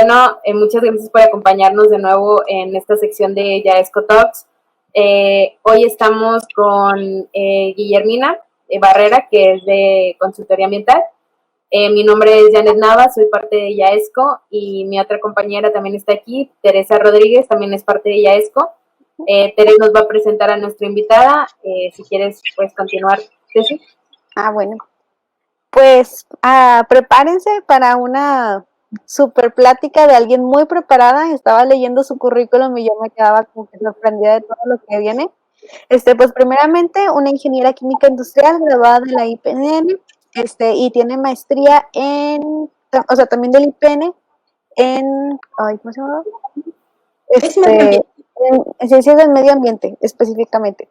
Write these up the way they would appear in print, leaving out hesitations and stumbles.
bueno, muchas gracias por acompañarnos de nuevo en esta sección de Yaesco Talks. Hoy estamos con Guillermina Barrera, que es de Consultoría Ambiental. Mi nombre es Janet Nava, soy parte de Yaesco y mi otra compañera también está aquí, Teresa Rodríguez, también es parte de Yaesco. Teresa nos va a presentar a nuestra invitada. Si quieres, puedes continuar, Teresa. Bueno. Pues prepárense para una super plática de alguien muy preparada. Estaba leyendo su currículum y yo me quedaba como que sorprendida de todo lo que viene. Pues primeramente una ingeniera química industrial graduada de la IPN, y tiene maestría también del IPN ¿cómo se llama? En ciencias del medio ambiente, específicamente.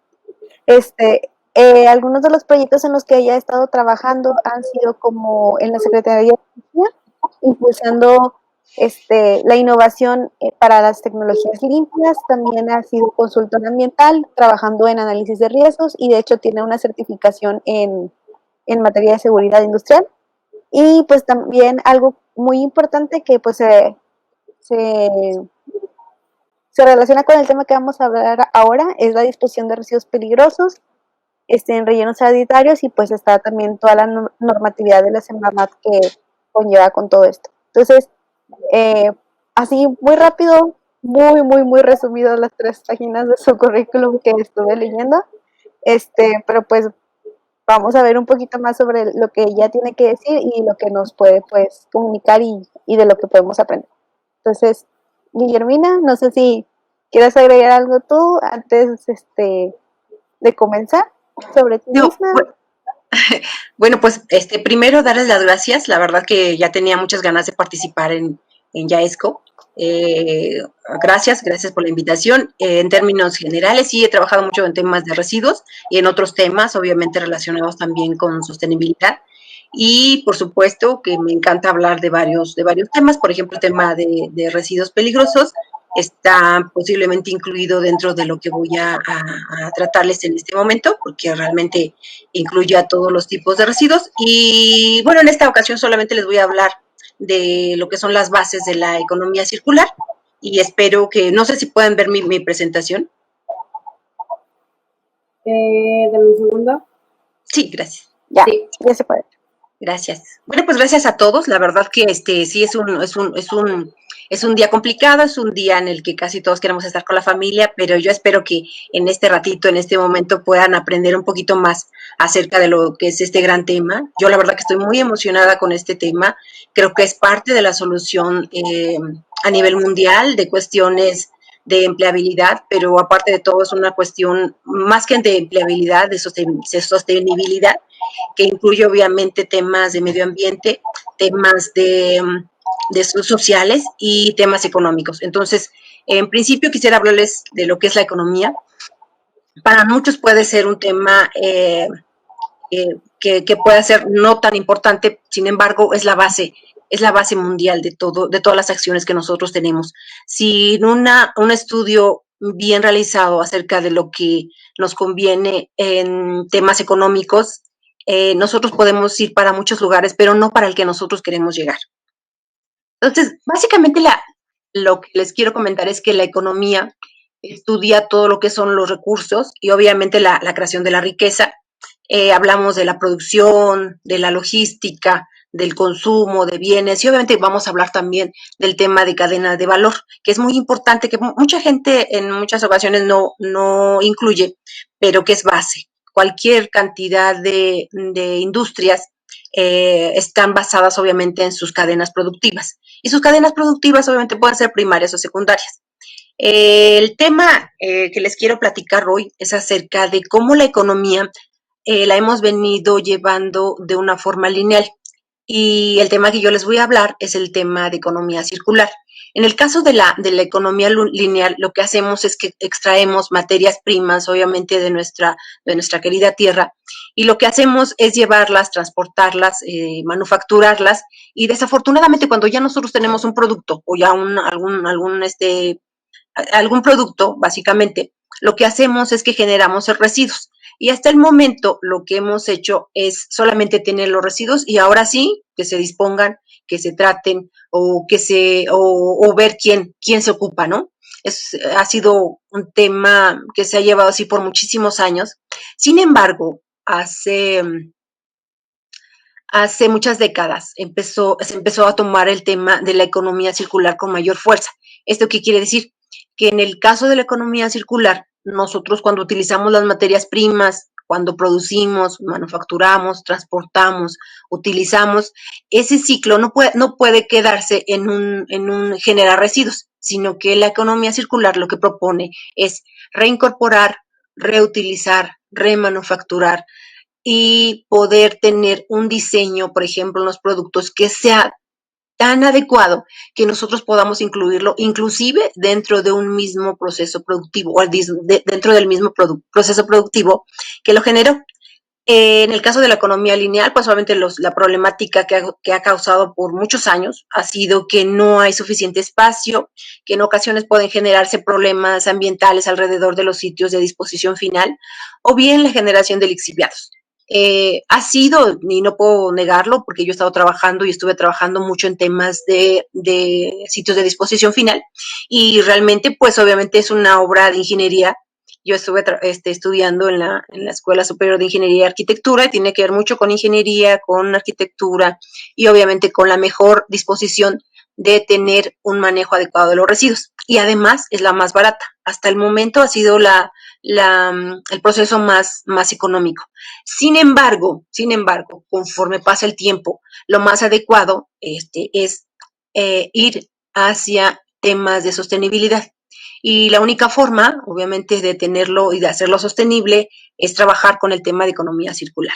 Algunos de los proyectos en los que ella ha estado trabajando han sido como en la Secretaría de Energía, impulsando la innovación para las tecnologías limpias. También ha sido consultora ambiental, trabajando en análisis de riesgos, y de hecho tiene una certificación en materia de seguridad industrial. Y pues también algo muy importante que pues se relaciona con el tema que vamos a hablar ahora, es la disposición de residuos peligrosos en rellenos sanitarios, y pues está también toda la normatividad de la Semarnat que conlleva con todo esto. Entonces, así muy rápido, muy resumido las 3 páginas de su currículum que estuve leyendo, pero pues vamos a ver un poquito más sobre lo que ella tiene que decir y lo que nos puede pues comunicar y de lo que podemos aprender. Entonces, Guillermina, no sé si quieres agregar algo tú antes de comenzar sobre ti misma. Bueno, pues primero darles las gracias. La verdad que ya tenía muchas ganas de participar en Yaesco. Gracias por la invitación. En términos generales, sí he trabajado mucho en temas de residuos y en otros temas, obviamente relacionados también con sostenibilidad. Y por supuesto que me encanta hablar de varios temas. Por ejemplo, el tema de residuos peligrosos está posiblemente incluido dentro de lo que voy a tratarles en este momento, porque realmente incluye a todos los tipos de residuos. Y bueno, en esta ocasión solamente les voy a hablar de lo que son las bases de la economía circular, y espero que, no sé si pueden ver mi presentación. Dame un segundo. Sí, gracias. Ya se puede. Gracias. Bueno, pues gracias a todos. La verdad que sí es un día complicado, es un día en el que casi todos queremos estar con la familia, pero yo espero que en este ratito, en este momento, puedan aprender un poquito más acerca de lo que es este gran tema. Yo la verdad que estoy muy emocionada con este tema. Creo que es parte de la solución a nivel mundial de cuestiones de empleabilidad, pero aparte de todo es una cuestión más que de empleabilidad, de sostenibilidad, que incluye obviamente temas de medio ambiente, temas de sociales y temas económicos. Entonces, en principio quisiera hablarles de lo que es la economía. Para muchos puede ser un tema que pueda ser no tan importante, sin embargo, es la base mundial de todas las acciones que nosotros tenemos. Sin un estudio bien realizado acerca de lo que nos conviene en temas económicos, nosotros podemos ir para muchos lugares, pero no para el que nosotros queremos llegar. Entonces, básicamente lo que les quiero comentar es que la economía estudia todo lo que son los recursos y obviamente la creación de la riqueza. Hablamos de la producción, de la logística, del consumo de bienes, y obviamente vamos a hablar también del tema de cadena de valor, que es muy importante, que mucha gente en muchas ocasiones no incluye, pero que es base. Cualquier cantidad de industrias están basadas obviamente en sus cadenas productivas, y sus cadenas productivas obviamente pueden ser primarias o secundarias. El tema que les quiero platicar hoy es acerca de cómo la economía la hemos venido llevando de una forma lineal, y el tema que yo les voy a hablar es el tema de economía circular. En el caso de la economía lineal, lo que hacemos es que extraemos materias primas, obviamente, de nuestra querida tierra, y lo que hacemos es llevarlas, transportarlas, manufacturarlas, y desafortunadamente cuando ya nosotros tenemos un producto o ya algún producto, básicamente, lo que hacemos es que generamos residuos. Y hasta el momento lo que hemos hecho es solamente tener los residuos, y ahora sí que se dispongan que se traten o ver quién se ocupa, ¿no? Ha sido un tema que se ha llevado así por muchísimos años. Sin embargo, hace muchas décadas se empezó a tomar el tema de la economía circular con mayor fuerza. ¿Esto qué quiere decir? Que en el caso de la economía circular, nosotros cuando utilizamos las materias primas, cuando producimos, manufacturamos, transportamos, utilizamos, ese ciclo no puede quedarse en un generar residuos, sino que la economía circular lo que propone es reincorporar, reutilizar, remanufacturar, y poder tener un diseño, por ejemplo, en los productos que sea tan adecuado que nosotros podamos incluirlo inclusive dentro de un mismo proceso productivo o dentro del mismo proceso productivo que lo generó. En el caso de la economía lineal, pues obviamente la problemática que ha causado por muchos años ha sido que no hay suficiente espacio, que en ocasiones pueden generarse problemas ambientales alrededor de los sitios de disposición final, o bien la generación de lixiviados. Ha sido, y no puedo negarlo, porque yo he estado trabajando y estuve trabajando mucho en temas de sitios de disposición final, y realmente, pues obviamente es una obra de ingeniería. Yo estuve estudiando en la Escuela Superior de Ingeniería y Arquitectura, y tiene que ver mucho con ingeniería, con arquitectura y obviamente con la mejor disposición de tener un manejo adecuado de los residuos. Y además es la más barata. Hasta el momento ha sido el proceso más económico. Sin embargo, conforme pasa el tiempo, lo más adecuado es ir hacia temas de sostenibilidad. Y la única forma, obviamente, de tenerlo y de hacerlo sostenible es trabajar con el tema de economía circular.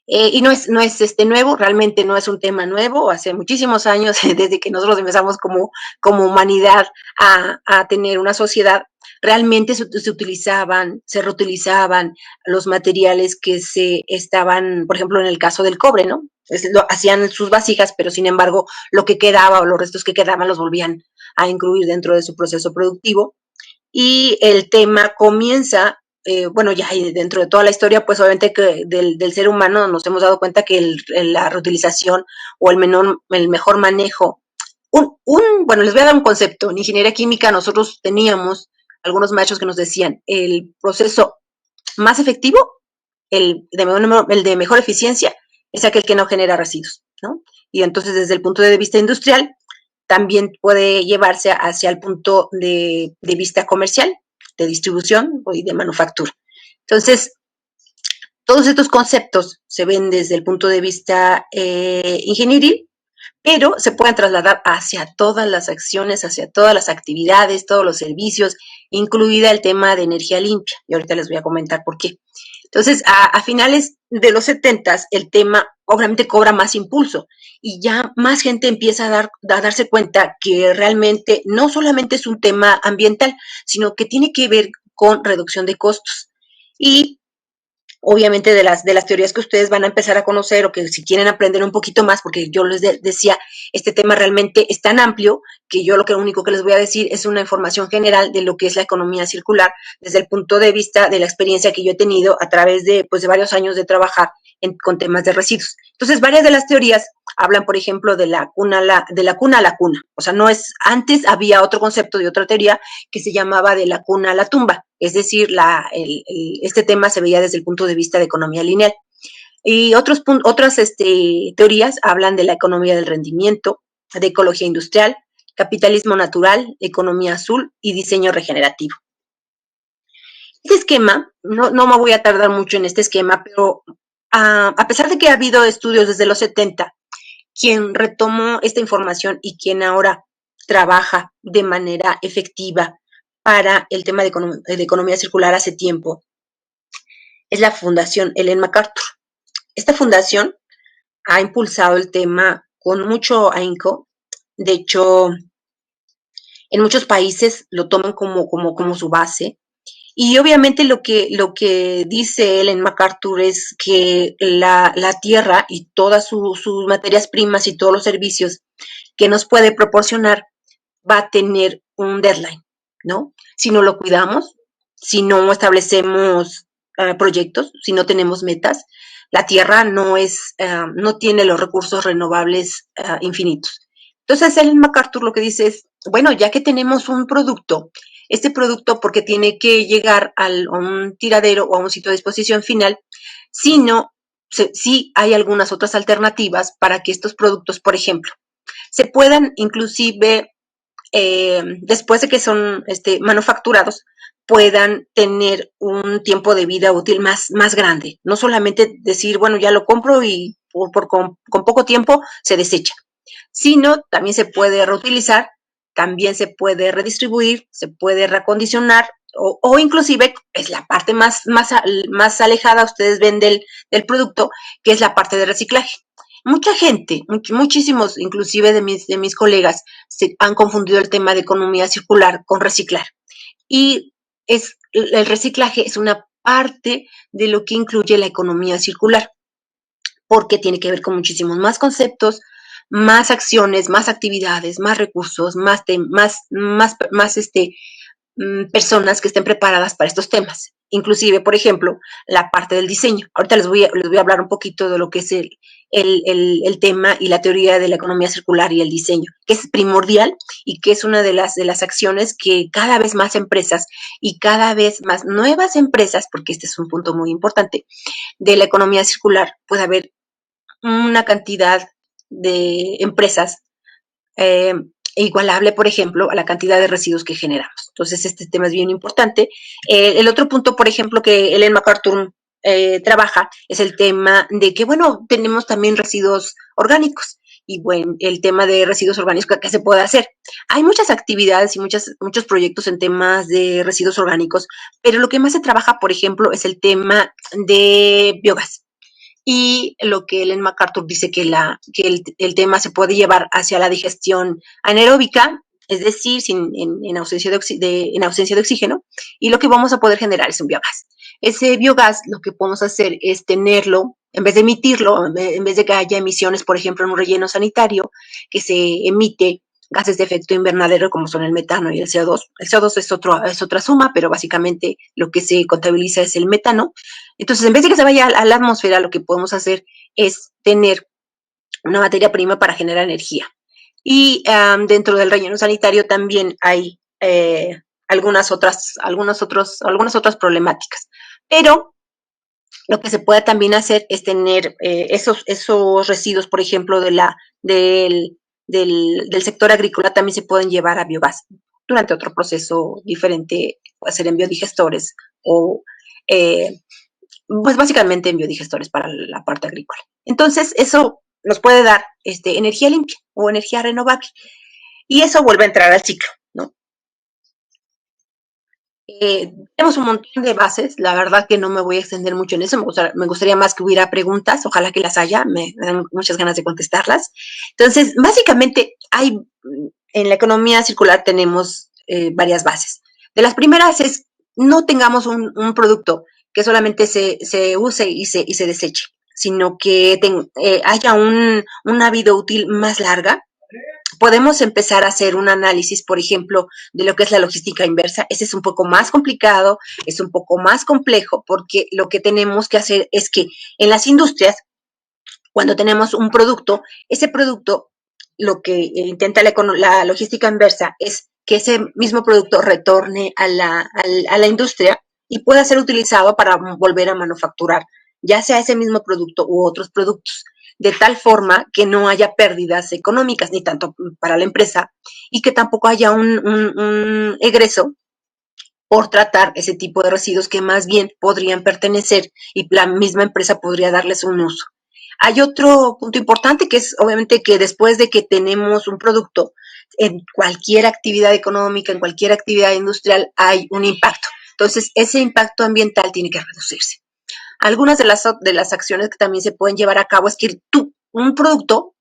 Y no es nuevo, realmente no es un tema nuevo, hace muchísimos años, desde que nosotros empezamos como humanidad a tener una sociedad, realmente se utilizaban, se reutilizaban los materiales que se estaban, por ejemplo, en el caso del cobre, ¿no? Hacían sus vasijas, pero sin embargo, lo que quedaba o los restos que quedaban los volvían a incluir dentro de su proceso productivo. Y el tema comienza, bueno, ya dentro de toda la historia, pues obviamente que del ser humano nos hemos dado cuenta que la reutilización o el mejor manejo, bueno, les voy a dar un concepto. En ingeniería química nosotros teníamos algunos maestros que nos decían, el proceso más efectivo, el de mejor eficiencia, es aquel que no genera residuos, ¿no? Y entonces desde el punto de vista industrial, también puede llevarse hacia el punto de vista comercial, de distribución y de manufactura. Entonces, todos estos conceptos se ven desde el punto de vista ingenieril, pero se pueden trasladar hacia todas las acciones, hacia todas las actividades, todos los servicios, incluida el tema de energía limpia. Y ahorita les voy a comentar por qué. Entonces, a finales de los 70s, el tema obviamente cobra más impulso y ya más gente empieza a darse cuenta que realmente no solamente es un tema ambiental, sino que tiene que ver con reducción de costos. Y obviamente de las teorías que ustedes van a empezar a conocer o que si quieren aprender un poquito más, porque yo les decía, este tema realmente es tan amplio que yo lo único que les voy a decir es una información general de lo que es la economía circular desde el punto de vista de la experiencia que yo he tenido a través de varios años de trabajar con temas de residuos. Entonces, varias de las teorías hablan, por ejemplo, de la cuna a la cuna. O sea, antes había otro concepto de otra teoría que se llamaba de la cuna a la tumba. Es decir, este tema se veía desde el punto de vista de economía lineal. Y otras teorías hablan de la economía del rendimiento, de ecología industrial, capitalismo natural, economía azul y diseño regenerativo. Este esquema, no me voy a tardar mucho en este esquema, pero a pesar de que ha habido estudios desde los 70, quien retomó esta información y quien ahora trabaja de manera efectiva para el tema de economía circular hace tiempo es la Fundación Ellen MacArthur. Esta fundación ha impulsado el tema con mucho ahínco. De hecho, en muchos países lo toman como su base. Y obviamente lo que dice Ellen MacArthur es que la tierra y todas sus materias primas y todos los servicios que nos puede proporcionar va a tener un deadline, ¿no? Si no lo cuidamos, si no establecemos proyectos, si no tenemos metas. La Tierra no tiene los recursos renovables infinitos. Entonces, Ellen MacArthur lo que dice es, bueno, ya que tenemos un producto, este producto porque tiene que llegar a un tiradero o a un sitio de disposición final, sino sí hay algunas otras alternativas para que estos productos, por ejemplo, se puedan inclusive, después de que son manufacturados, puedan tener un tiempo de vida útil más grande. No solamente decir, bueno, ya lo compro y con poco tiempo se desecha, sino también se puede reutilizar, también se puede redistribuir, se puede reacondicionar o inclusive es la parte más alejada, ustedes ven del producto, que es la parte de reciclaje. Mucha gente, muchísimos inclusive de mis colegas se han confundido el tema de economía circular con reciclar. Y el reciclaje es una parte de lo que incluye la economía circular, porque tiene que ver con muchísimos más conceptos, más acciones, más actividades, más recursos, personas que estén preparadas para estos temas. Inclusive, por ejemplo, la parte del diseño. Ahorita les voy a hablar un poquito de lo que es el tema y la teoría de la economía circular y el diseño, que es primordial y que es una de las acciones que cada vez más empresas y cada vez más nuevas empresas, porque este es un punto muy importante, de la economía circular, puede haber una cantidad de empresas igualable, por ejemplo, a la cantidad de residuos que generamos. Entonces, este tema es bien importante. El otro punto, por ejemplo, que Ellen MacArthur trabaja es el tema de que, bueno, tenemos también residuos orgánicos. Y bueno, el tema de residuos orgánicos, ¿qué se puede hacer? Hay muchas actividades y muchos proyectos en temas de residuos orgánicos, pero lo que más se trabaja, por ejemplo, es el tema de biogás. Y lo que Ellen MacArthur dice que el tema se puede llevar hacia la digestión anaeróbica, es decir, en ausencia de oxígeno, y lo que vamos a poder generar es un biogás. Ese biogás lo que podemos hacer es tenerlo, en vez de emitirlo, en vez de que haya emisiones, por ejemplo, en un relleno sanitario, que se emite gases de efecto invernadero como son el metano y el CO2. El CO2 es otra suma, pero básicamente lo que se contabiliza es el metano. Entonces, en vez de que se vaya a la atmósfera, lo que podemos hacer es tener una materia prima para generar energía. Y dentro del relleno sanitario también hay algunas otras problemáticas. Pero lo que se puede también hacer es tener esos residuos, por ejemplo, del sector agrícola, también se pueden llevar a biogás durante otro proceso diferente, puede ser en biodigestores o pues básicamente en biodigestores para la parte agrícola. Entonces, eso nos puede dar energía limpia o energía renovable. Y eso vuelve a entrar al ciclo, ¿no? Tenemos un montón de bases, la verdad que no me voy a extender mucho en eso, me gustaría más que hubiera preguntas, ojalá que las haya, me dan muchas ganas de contestarlas. Entonces, básicamente, en la economía circular tenemos varias bases. De las primeras es, no tengamos un producto que solamente se use y se deseche, sino que haya una vida útil más larga. Podemos empezar a hacer un análisis, por ejemplo, de lo que es la logística inversa. Ese es un poco más complicado, es un poco más complejo, porque lo que tenemos que hacer es que en las industrias, cuando tenemos un producto, ese producto, lo que intenta la logística inversa es que ese mismo producto retorne a la industria y pueda ser utilizado para volver a manufacturar, ya sea ese mismo producto u otros productos, de tal forma que no haya pérdidas económicas, ni tanto para la empresa, y que tampoco haya un egreso por tratar ese tipo de residuos que más bien podrían pertenecer y la misma empresa podría darles un uso. Hay otro punto importante que es obviamente que después de que tenemos un producto, en cualquier actividad económica, en cualquier actividad industrial hay un impacto. Entonces, ese impacto ambiental tiene que reducirse. Algunas de las acciones que también se pueden llevar a cabo es que un producto,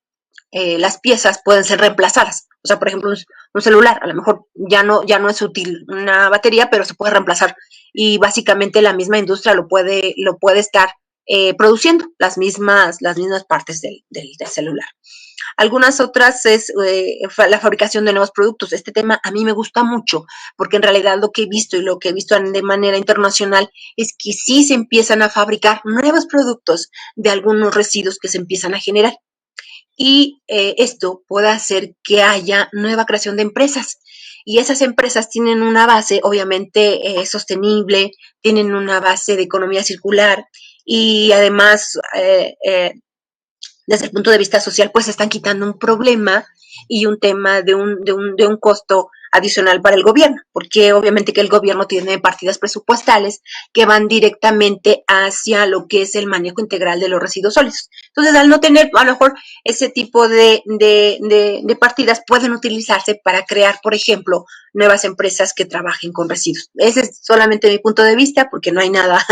las piezas pueden ser reemplazadas. O sea, por ejemplo, un celular, a lo mejor ya no es útil una batería, pero se puede reemplazar. Y básicamente la misma industria lo puede estar produciendo las mismas partes del celular. Algunas otras es la fabricación de nuevos productos. Este tema a mí me gusta mucho porque en realidad lo que he visto y lo que he visto de manera internacional es que sí se empiezan a fabricar nuevos productos de algunos residuos que se empiezan a generar. Y esto puede hacer que haya nueva creación de empresas. Y esas empresas tienen una base, obviamente, sostenible, tienen una base de economía circular y además desde el punto de vista social, pues están quitando un problema y un tema de un costo adicional para el gobierno, porque obviamente que el gobierno tiene partidas presupuestales que van directamente hacia lo que es el manejo integral de los residuos sólidos. Entonces, al no tener a lo mejor ese tipo de partidas, pueden utilizarse para crear, por ejemplo, nuevas empresas que trabajen con residuos. Ese es solamente mi punto de vista, porque no hay nada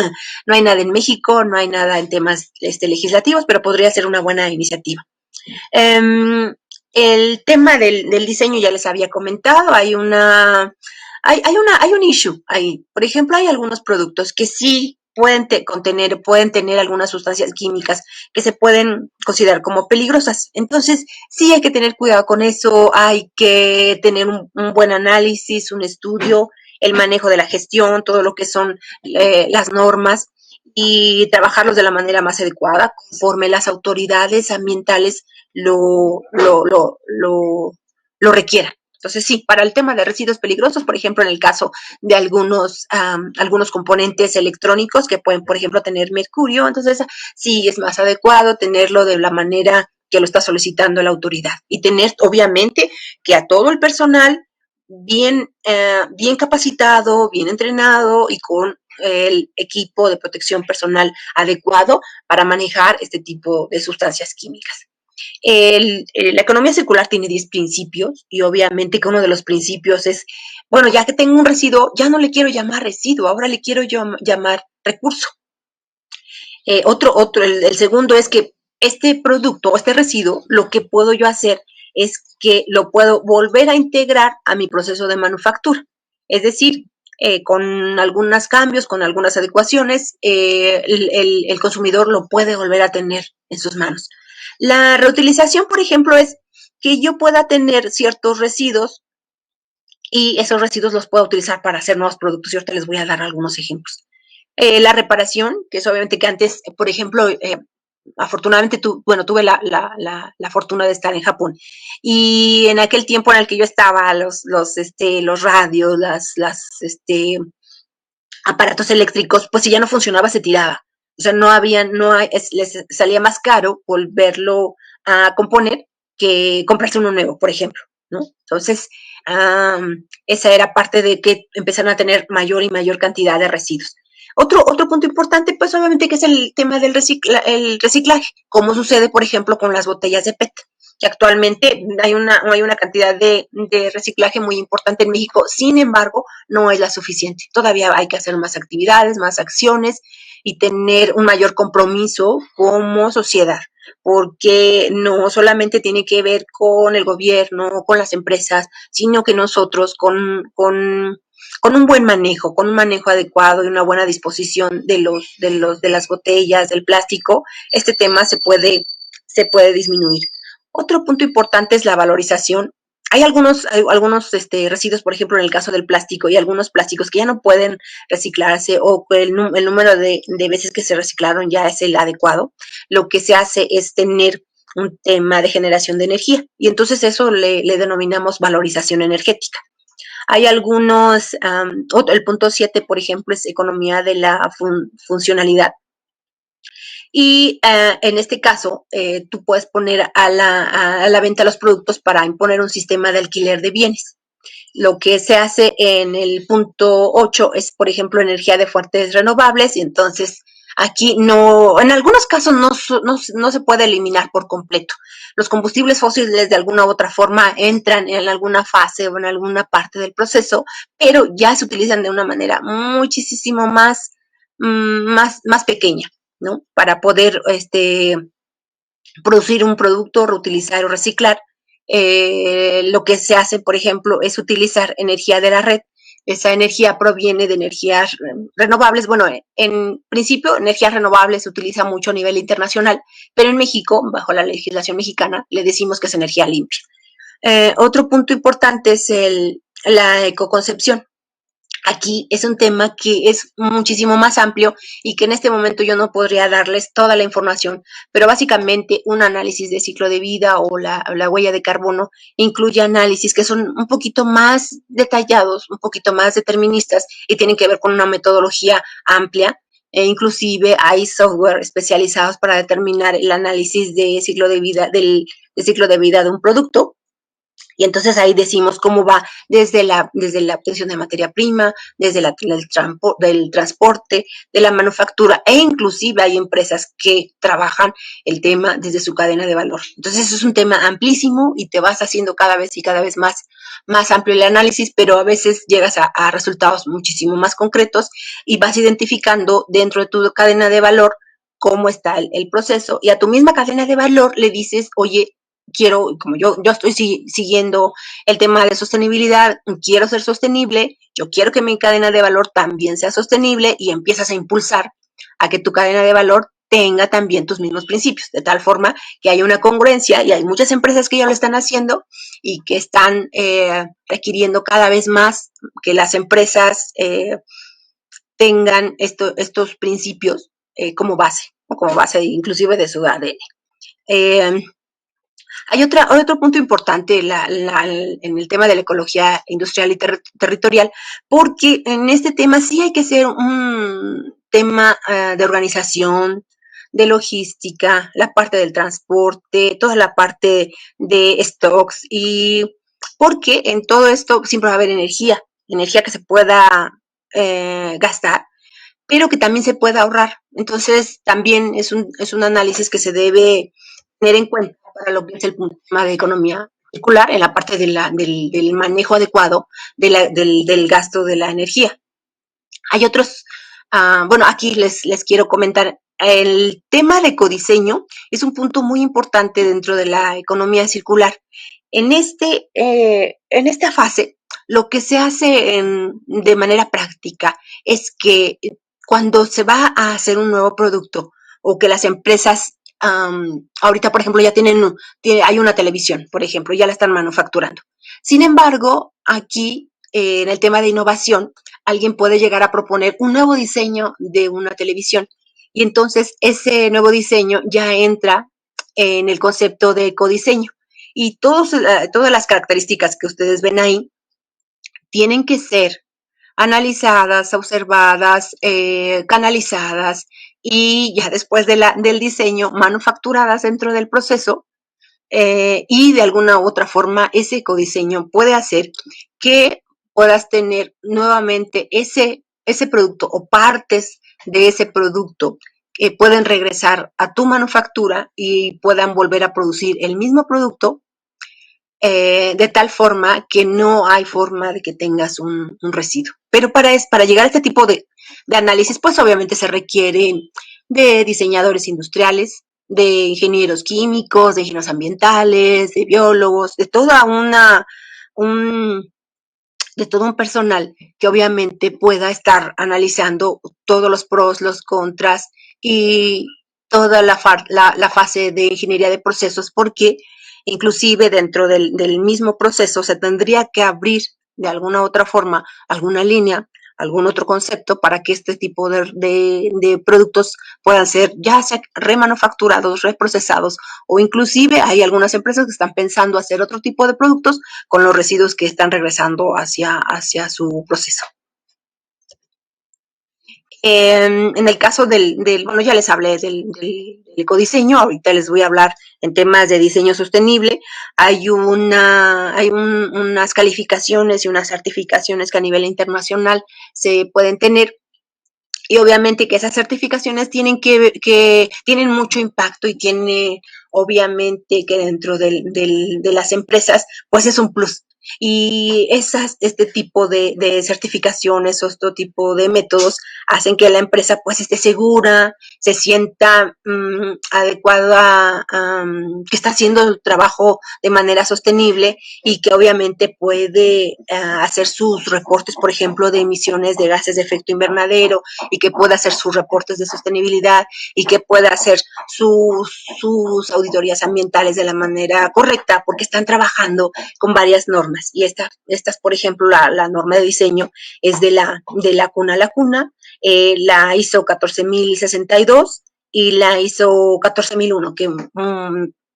en México, no hay nada en temas legislativos, pero podría ser una buena iniciativa. El tema del diseño ya les había comentado, hay un issue ahí. Por ejemplo, hay algunos productos que sí pueden tener algunas sustancias químicas que se pueden considerar como peligrosas. Entonces, sí hay que tener cuidado con eso, hay que tener un buen análisis, un estudio, el manejo de la gestión, todo lo que son las normas y trabajarlos de la manera más adecuada conforme las autoridades ambientales lo requieran. Entonces, sí, para el tema de residuos peligrosos, por ejemplo, en el caso de algunos componentes electrónicos que pueden, por ejemplo, tener mercurio, entonces sí es más adecuado tenerlo de la manera que lo está solicitando la autoridad y tener, obviamente, que a todo el personal bien capacitado, bien entrenado y con el equipo de protección personal adecuado para manejar este tipo de sustancias químicas. La economía circular tiene 10 principios y obviamente que uno de los principios es, bueno, ya que tengo un residuo, ya no le quiero llamar residuo, ahora le quiero llamar recurso. El segundo es que este producto o este residuo, lo que puedo yo hacer es que lo puedo volver a integrar a mi proceso de manufactura. Es decir, con algunos cambios, con algunas adecuaciones, el consumidor lo puede volver a tener en sus manos. La reutilización, por ejemplo, es que yo pueda tener ciertos residuos y esos residuos los puedo utilizar para hacer nuevos productos. Y ahorita les voy a dar algunos ejemplos. La reparación, que es obviamente que antes, por ejemplo, afortunadamente tuve la fortuna de estar en Japón y en aquel tiempo en el que yo estaba, los radios, aparatos eléctricos, pues si ya no funcionaba se tiraba. O sea, les salía más caro volverlo a componer que comprarse uno nuevo, por ejemplo, ¿no? Entonces, esa era parte de que empezaron a tener mayor y mayor cantidad de residuos. Otro punto importante, pues obviamente que es el tema del reciclaje, como sucede, por ejemplo, con las botellas de PET, que actualmente hay una cantidad de reciclaje muy importante en México, sin embargo, no es la suficiente. Todavía hay que hacer más actividades, más acciones y tener un mayor compromiso como sociedad, porque no solamente tiene que ver con el gobierno, con las empresas, sino que nosotros con un buen manejo, con un manejo adecuado y una buena disposición de las botellas, del plástico, este tema se puede disminuir. Otro punto importante es la valorización. Hay algunos residuos, por ejemplo, en el caso del plástico, y algunos plásticos que ya no pueden reciclarse o que el número de veces que se reciclaron ya es el adecuado. Lo que se hace es tener un tema de generación de energía y entonces eso le denominamos valorización energética. Hay algunos, el punto 7, por ejemplo, es economía de la funcionalidad. Y en este caso, tú puedes poner a la venta los productos para imponer un sistema de alquiler de bienes. Lo que se hace en el punto 8 es, por ejemplo, energía de fuentes renovables y entonces aquí en algunos casos no se puede eliminar por completo. Los combustibles fósiles de alguna u otra forma entran en alguna fase o en alguna parte del proceso, pero ya se utilizan de una manera muchísimo más pequeña, ¿no? Para poder producir un producto, reutilizar o reciclar. Lo que se hace, por ejemplo, es utilizar energía de la red Esa energía proviene de energías renovables. Bueno, en principio, energías renovables se utiliza mucho a nivel internacional, pero en México, bajo la legislación mexicana, le decimos que es energía limpia. Otro punto importante es la ecoconcepción. Aquí es un tema que es muchísimo más amplio y que en este momento yo no podría darles toda la información, pero básicamente un análisis de ciclo de vida o la huella de carbono incluye análisis que son un poquito más detallados, un poquito más deterministas y tienen que ver con una metodología amplia. Inclusive hay software especializados para determinar el análisis de ciclo de vida de ciclo de vida de un producto. Y entonces ahí decimos cómo va desde la obtención de materia prima, desde del transporte, de la manufactura, e inclusive hay empresas que trabajan el tema desde su cadena de valor. Entonces eso es un tema amplísimo y te vas haciendo cada vez y cada vez más amplio el análisis, pero a veces llegas a resultados muchísimo más concretos y vas identificando dentro de tu cadena de valor cómo está el proceso, y a tu misma cadena de valor le dices, oye, quiero, como yo estoy siguiendo el tema de sostenibilidad, quiero ser sostenible, yo quiero que mi cadena de valor también sea sostenible, y empiezas a impulsar a que tu cadena de valor tenga también tus mismos principios, de tal forma que haya una congruencia, y hay muchas empresas que ya lo están haciendo y que están requiriendo cada vez más que las empresas tengan estos principios como base inclusive de su ADN. Hay otro punto importante en el tema de la ecología industrial y territorial, porque en este tema sí hay que ser un tema de organización, de logística, la parte del transporte, toda la parte de stocks, y porque en todo esto siempre va a haber energía que se pueda gastar, pero que también se pueda ahorrar. Entonces, también es un análisis que se debe tener en cuenta para lo que es el tema de economía circular, en la parte del manejo adecuado del gasto de la energía. Hay otros, bueno, aquí les quiero comentar, el tema de ecodiseño es un punto muy importante dentro de la economía circular. En esta fase, lo que se hace de manera práctica es que cuando se va a hacer un nuevo producto, o que las empresas, ahorita, por ejemplo, hay una televisión, por ejemplo, ya la están manufacturando. Sin embargo, aquí, en el tema de innovación, alguien puede llegar a proponer un nuevo diseño de una televisión, y entonces ese nuevo diseño ya entra en el concepto de ecodiseño, y todas las características que ustedes ven ahí tienen que ser analizadas, observadas, canalizadas, y ya después del diseño, manufacturadas dentro del proceso, y de alguna u otra forma ese ecodiseño puede hacer que puedas tener nuevamente ese producto o partes de ese producto que pueden regresar a tu manufactura y puedan volver a producir el mismo producto, de tal forma que no hay forma de que tengas un residuo. Pero para llegar a este tipo de análisis, pues obviamente se requiere de diseñadores industriales, de ingenieros químicos, de ingenieros ambientales, de biólogos, de todo un personal que obviamente pueda estar analizando todos los pros, los contras y toda la fase de ingeniería de procesos, porque inclusive dentro del mismo proceso se tendría que abrir de alguna otra forma alguna línea, algún otro concepto, para que este tipo de productos puedan ser ya sea remanufacturados, reprocesados, o inclusive hay algunas empresas que están pensando hacer otro tipo de productos con los residuos que están regresando hacia su proceso. En el caso bueno, ya les hablé del ecodiseño, ahorita les voy a hablar en temas de diseño sostenible. Hay unas calificaciones y unas certificaciones que a nivel internacional se pueden tener, y obviamente que esas certificaciones tienen mucho impacto, y tiene obviamente que dentro de las empresas, pues es un plus. Y este tipo de certificaciones o este tipo de métodos hacen que la empresa pues esté segura, se sienta adecuada, que está haciendo el trabajo de manera sostenible y que obviamente puede hacer sus reportes, por ejemplo, de emisiones de gases de efecto invernadero, y que pueda hacer sus reportes de sostenibilidad y que pueda hacer sus auditorías ambientales de la manera correcta, porque están trabajando con varias normas. Y estas, por ejemplo, la norma de diseño es de la cuna a la cuna, la ISO 14062 y la ISO 14001, que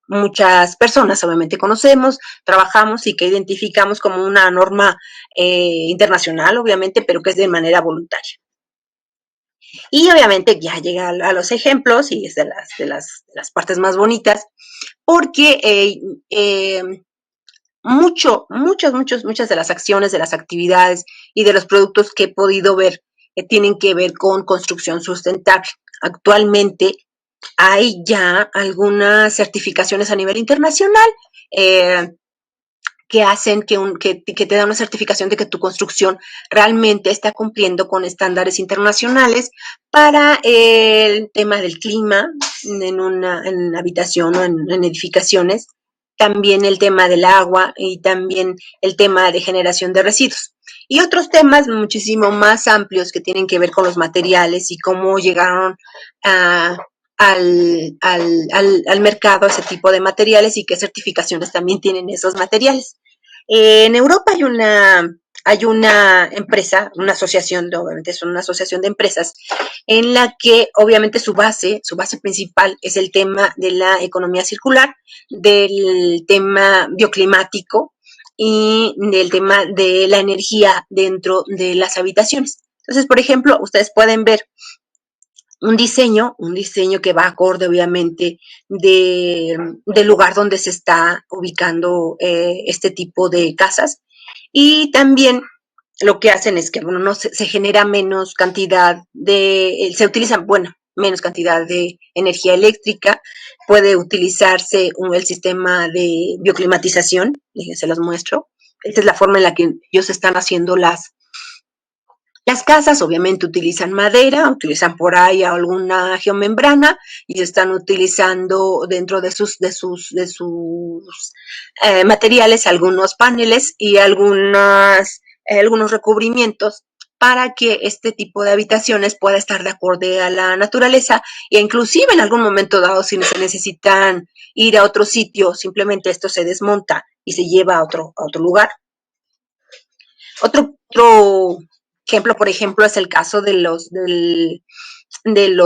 muchas personas obviamente conocemos, trabajamos y que identificamos como una norma internacional, obviamente, pero que es de manera voluntaria. Y obviamente ya llega a los ejemplos, y es de las partes más bonitas, porque muchas de las acciones, de las actividades y de los productos que he podido ver tienen que ver con construcción sustentable. Actualmente hay ya algunas certificaciones a nivel internacional que hacen que te da una certificación de que tu construcción realmente está cumpliendo con estándares internacionales para el tema del clima en habitación o en edificaciones, también el tema del agua y también el tema de generación de residuos. Y otros temas muchísimo más amplios que tienen que ver con los materiales y cómo llegaron al mercado ese tipo de materiales y qué certificaciones también tienen esos materiales. En Europa hay una empresa, una asociación, obviamente es una asociación de empresas, en la que obviamente su base principal es el tema de la economía circular, del tema bioclimático y del tema de la energía dentro de las habitaciones. Entonces, por ejemplo, ustedes pueden ver un diseño que va acorde obviamente del lugar donde se está ubicando este tipo de casas, y también lo que hacen es que bueno, no se genera menos cantidad se utiliza, bueno, menos cantidad de energía eléctrica, puede utilizarse el sistema de bioclimatización, se los muestro. Esta es la forma en la que ellos están haciendo las casas. Obviamente utilizan madera, utilizan por ahí alguna geomembrana y están utilizando dentro de sus materiales algunos paneles y algunos recubrimientos para que este tipo de habitaciones pueda estar de acuerdo a la naturaleza, e inclusive en algún momento dado, si se necesitan ir a otro sitio, simplemente esto se desmonta y se lleva a otro lugar. Otro ejemplo, por ejemplo, es el caso de los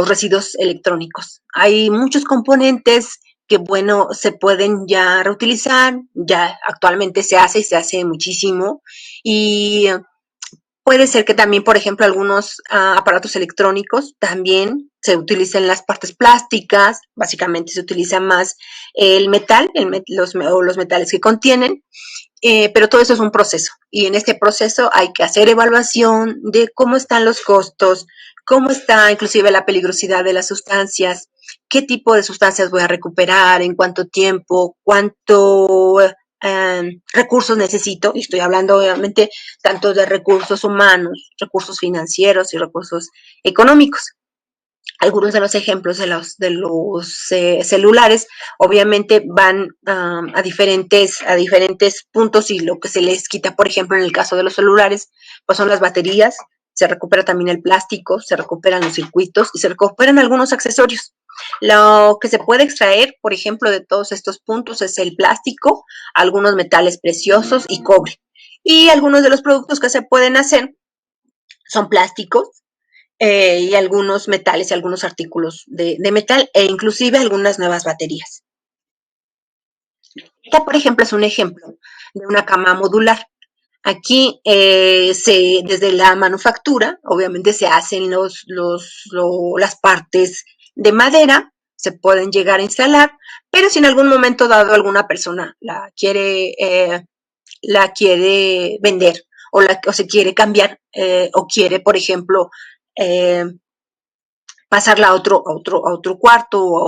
residuos electrónicos. Hay muchos componentes que, bueno, se pueden ya reutilizar, ya actualmente se hace y se hace muchísimo, y puede ser que también, por ejemplo, algunos aparatos electrónicos también se utilizan las partes plásticas, básicamente se utiliza más el metal, los metales que contienen, pero todo eso es un proceso, y en este proceso hay que hacer evaluación de cómo están los costos, cómo está inclusive la peligrosidad de las sustancias, qué tipo de sustancias voy a recuperar, en cuánto tiempo, cuánto recursos necesito, y estoy hablando obviamente tanto de recursos humanos, recursos financieros y recursos económicos. Algunos de los ejemplos de los celulares obviamente van a diferentes puntos, y lo que se les quita, por ejemplo, en el caso de los celulares, pues son las baterías, se recupera también el plástico, se recuperan los circuitos y se recuperan algunos accesorios. Lo que se puede extraer, por ejemplo, de todos estos puntos es el plástico, algunos metales preciosos y cobre. Y algunos de los productos que se pueden hacer son plásticos, y algunos metales y algunos artículos de metal, e inclusive algunas nuevas baterías. Esta, por ejemplo, es un ejemplo de una cama modular. Aquí desde la manufactura, obviamente se hacen las partes de madera, se pueden llegar a instalar, pero si en algún momento dado alguna persona la quiere vender, o se quiere cambiar, o quiere, por ejemplo, pasarla a otro cuarto o a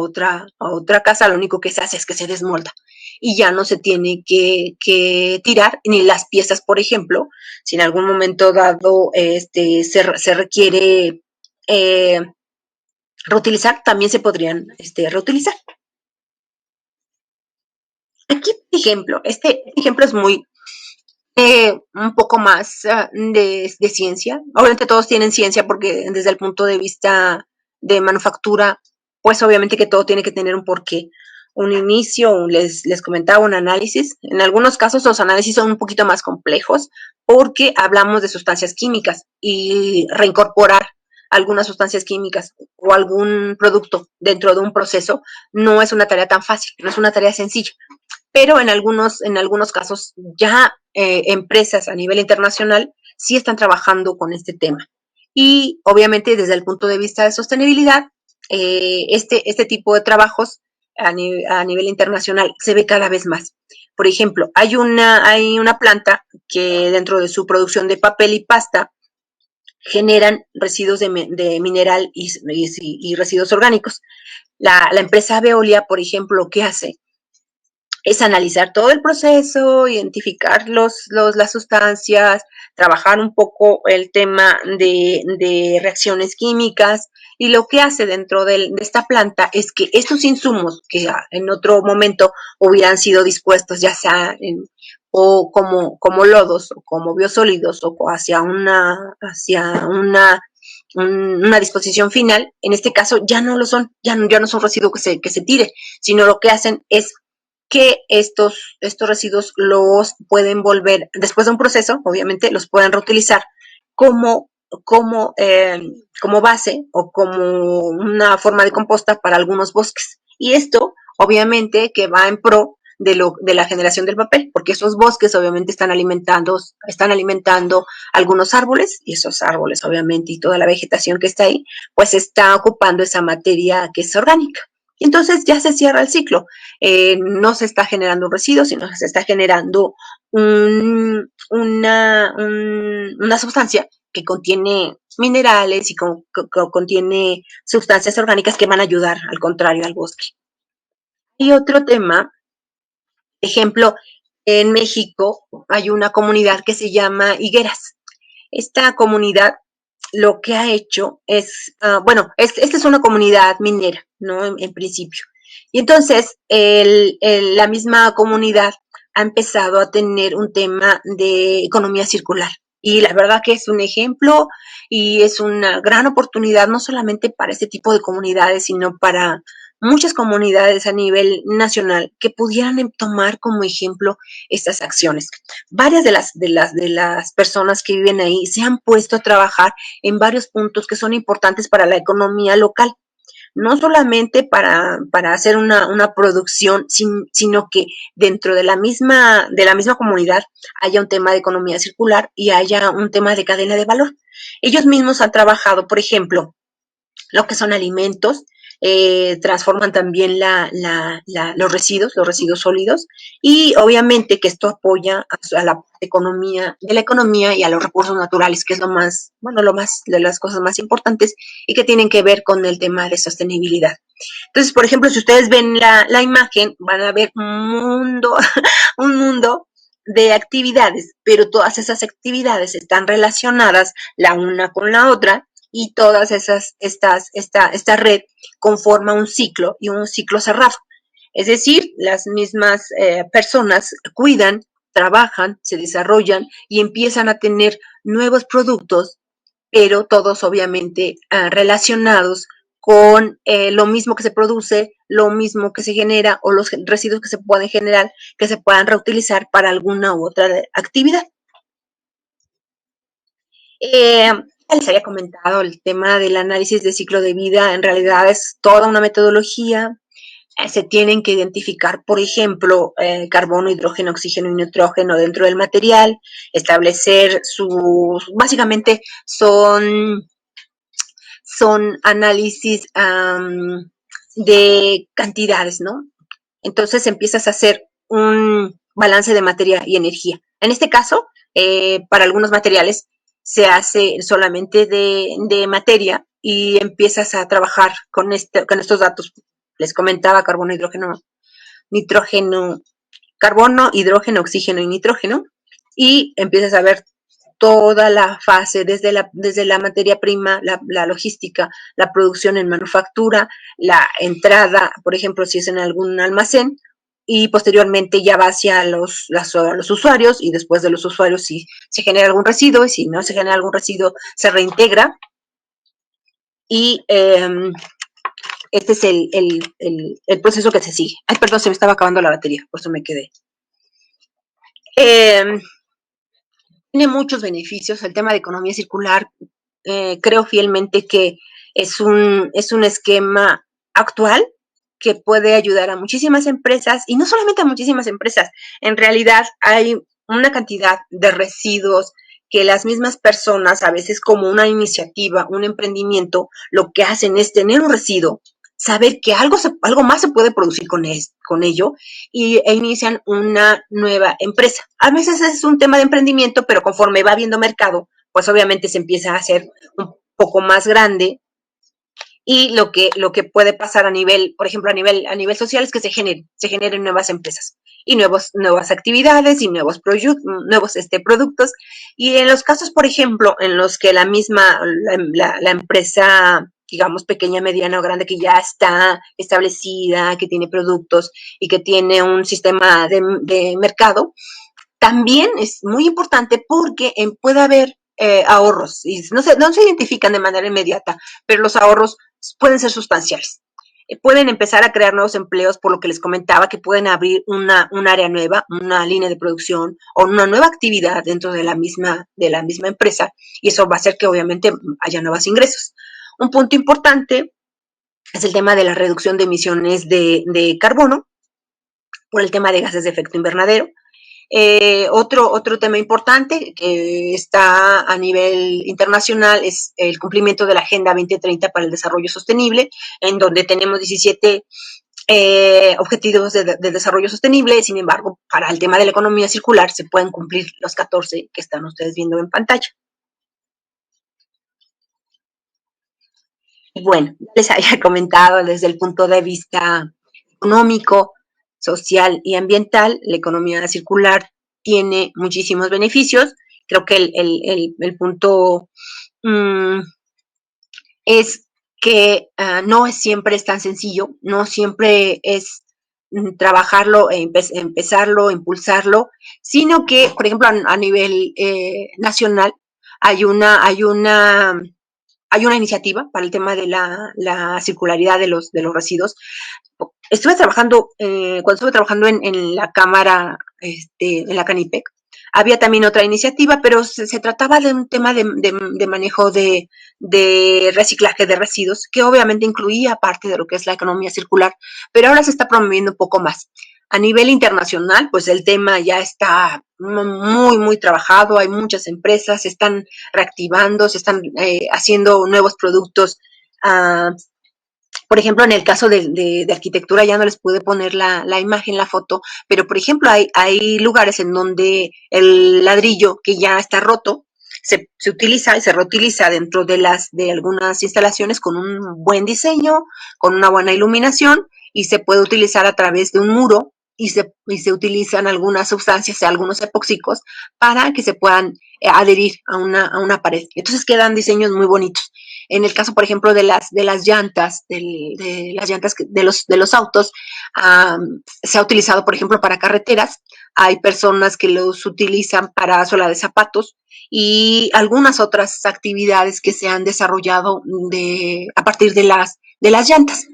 otra casa, lo único que se hace es que se desmolda y ya no se tiene que tirar ni las piezas, por ejemplo, si en algún momento dado se requiere reutilizar, también se podrían reutilizar. Aquí, por ejemplo, este ejemplo es muy un poco más de ciencia. Obviamente todos tienen ciencia porque desde el punto de vista de manufactura, pues obviamente que todo tiene que tener un porqué, un inicio, les comentaba, un análisis. En algunos casos los análisis son un poquito más complejos porque hablamos de sustancias químicas y reincorporar algunas sustancias químicas o algún producto dentro de un proceso no es una tarea tan fácil, no es una tarea sencilla, pero en algunos casos ya empresas a nivel internacional sí están trabajando con este tema. Y obviamente desde el punto de vista de sostenibilidad, este tipo de trabajos a nivel internacional se ve cada vez más. Por ejemplo, hay una planta que dentro de su producción de papel y pasta generan residuos de mineral y residuos orgánicos. La empresa Veolia, por ejemplo, ¿qué hace? Es analizar todo el proceso, identificar las sustancias, trabajar un poco el tema de reacciones químicas, y lo que hace dentro de esta planta es que estos insumos que en otro momento hubieran sido dispuestos, ya sea o como lodos o como biosólidos o hacia una disposición final, en este caso ya no lo son, ya no son residuos que se tire, sino lo que hacen es que estos residuos los pueden volver, después de un proceso, obviamente, los pueden reutilizar como, como base o como una forma de composta para algunos bosques. Y esto, obviamente, que va en pro de la generación del papel, porque esos bosques obviamente están alimentando algunos árboles, y esos árboles obviamente y toda la vegetación que está ahí, pues está ocupando esa materia que es orgánica. Y entonces ya se cierra el ciclo. No se está generando un residuo, sino que se está generando una sustancia que contiene minerales y contiene sustancias orgánicas que van a ayudar, al contrario, al bosque. Y otro tema, ejemplo, en México hay una comunidad que se llama Higueras. Esta comunidad lo que ha hecho es, esta es una comunidad minera, ¿no? En principio. Y entonces, la misma comunidad ha empezado a tener un tema de economía circular. Y la verdad que es un ejemplo y es una gran oportunidad, no solamente para este tipo de comunidades, sino para muchas comunidades a nivel nacional que pudieran tomar como ejemplo estas acciones. Varias de las personas que viven ahí se han puesto a trabajar en varios puntos que son importantes para la economía local, no solamente para hacer una producción, sino que dentro de la misma comunidad haya un tema de economía circular y haya un tema de cadena de valor. Ellos mismos han trabajado, por ejemplo, lo que son alimentos, transforman también los residuos sólidos, y obviamente que esto apoya a la economía, de la economía y a los recursos naturales, que es de las cosas más importantes y que tienen que ver con el tema de sostenibilidad. Entonces, por ejemplo, si ustedes ven la imagen, van a ver un mundo de actividades, pero todas esas actividades están relacionadas la una con la otra, y todas esta red conforma un ciclo y un ciclo cerrado. Es decir, las mismas personas cuidan, trabajan, se desarrollan y empiezan a tener nuevos productos, pero todos obviamente relacionados con lo mismo que se produce, lo mismo que se genera, o los residuos que se pueden generar, que se puedan reutilizar para alguna u otra actividad. Ya les había comentado el tema del análisis de ciclo de vida. En realidad es toda una metodología. Se tienen que identificar, por ejemplo, carbono, hidrógeno, oxígeno y nitrógeno dentro del material, establecer básicamente son análisis de cantidades, ¿no? Entonces empiezas a hacer un balance de materia y energía. En este caso, para algunos materiales se hace solamente de materia, y empiezas a trabajar con estos datos. Les comentaba carbono, hidrógeno, nitrógeno, carbono, hidrógeno, oxígeno y nitrógeno, y empiezas a ver toda la fase, desde la materia prima, la logística, la producción en manufactura, la entrada, por ejemplo, si es en algún almacén, y posteriormente ya va hacia los usuarios, y después de los usuarios si se genera algún residuo, y si no se genera algún residuo, se reintegra, y este es el proceso que se sigue. Ay, perdón, se me estaba acabando la batería, por eso me quedé. Tiene muchos beneficios el tema de economía circular. Creo fielmente que es un esquema actual que puede ayudar a muchísimas empresas, y no solamente a muchísimas empresas. En realidad hay una cantidad de residuos que las mismas personas, a veces como una iniciativa, un emprendimiento, lo que hacen es tener un residuo, saber que algo más se puede producir con ello, e inician una nueva empresa. A veces es un tema de emprendimiento, pero conforme va habiendo mercado, pues obviamente se empieza a hacer un poco más grande, y lo que puede pasar a nivel, por ejemplo, a nivel social, es que se generen nuevas empresas y nuevas actividades y nuevos productos. Y en los casos, por ejemplo, en los que la empresa, digamos, pequeña, mediana o grande, que ya está establecida, que tiene productos y que tiene un sistema de mercado, también es muy importante porque puede haber ahorros, y no se identifican de manera inmediata, pero los ahorros pueden ser sustanciales. Pueden empezar a crear nuevos empleos, por lo que les comentaba, que pueden abrir un área nueva, una línea de producción o una nueva actividad dentro de la misma empresa, y eso va a hacer que obviamente haya nuevos ingresos. Un punto importante es el tema de la reducción de emisiones de carbono por el tema de gases de efecto invernadero. Otro tema importante que está a nivel internacional es el cumplimiento de la Agenda 2030 para el Desarrollo Sostenible, en donde tenemos 17 objetivos de desarrollo sostenible. Sin embargo, para el tema de la economía circular se pueden cumplir los 14 que están ustedes viendo en pantalla. Bueno, les había comentado desde el punto de vista económico, social y ambiental, la economía circular tiene muchísimos beneficios. Creo que el punto es que no siempre es tan sencillo, no siempre es trabajarlo, empezarlo, impulsarlo, sino que, por ejemplo, a nivel nacional hay una iniciativa para el tema de la circularidad de los residuos. Estuve trabajando, cuando estuve trabajando en la Cámara, en la CANIPEC, había también otra iniciativa, pero se trataba de un tema de manejo de reciclaje de residuos, que obviamente incluía parte de lo que es la economía circular, pero ahora se está promoviendo un poco más. A nivel internacional, pues el tema ya está muy, muy trabajado, hay muchas empresas, se están reactivando, se están haciendo nuevos productos. Por ejemplo, en el caso de arquitectura, ya no les pude poner la imagen, la foto, pero por ejemplo hay lugares en donde el ladrillo que ya está roto se utiliza y se reutiliza dentro de algunas instalaciones con un buen diseño, con una buena iluminación, y se puede utilizar a través de un muro, y se utilizan algunas sustancias, algunos epóxicos, para que se puedan adherir a una pared. Entonces quedan diseños muy bonitos. En el caso, por ejemplo, de las llantas, de los autos, se ha utilizado, por ejemplo, para carreteras. Hay personas que los utilizan para suela de zapatos y algunas otras actividades que se han desarrollado a partir de las llantas.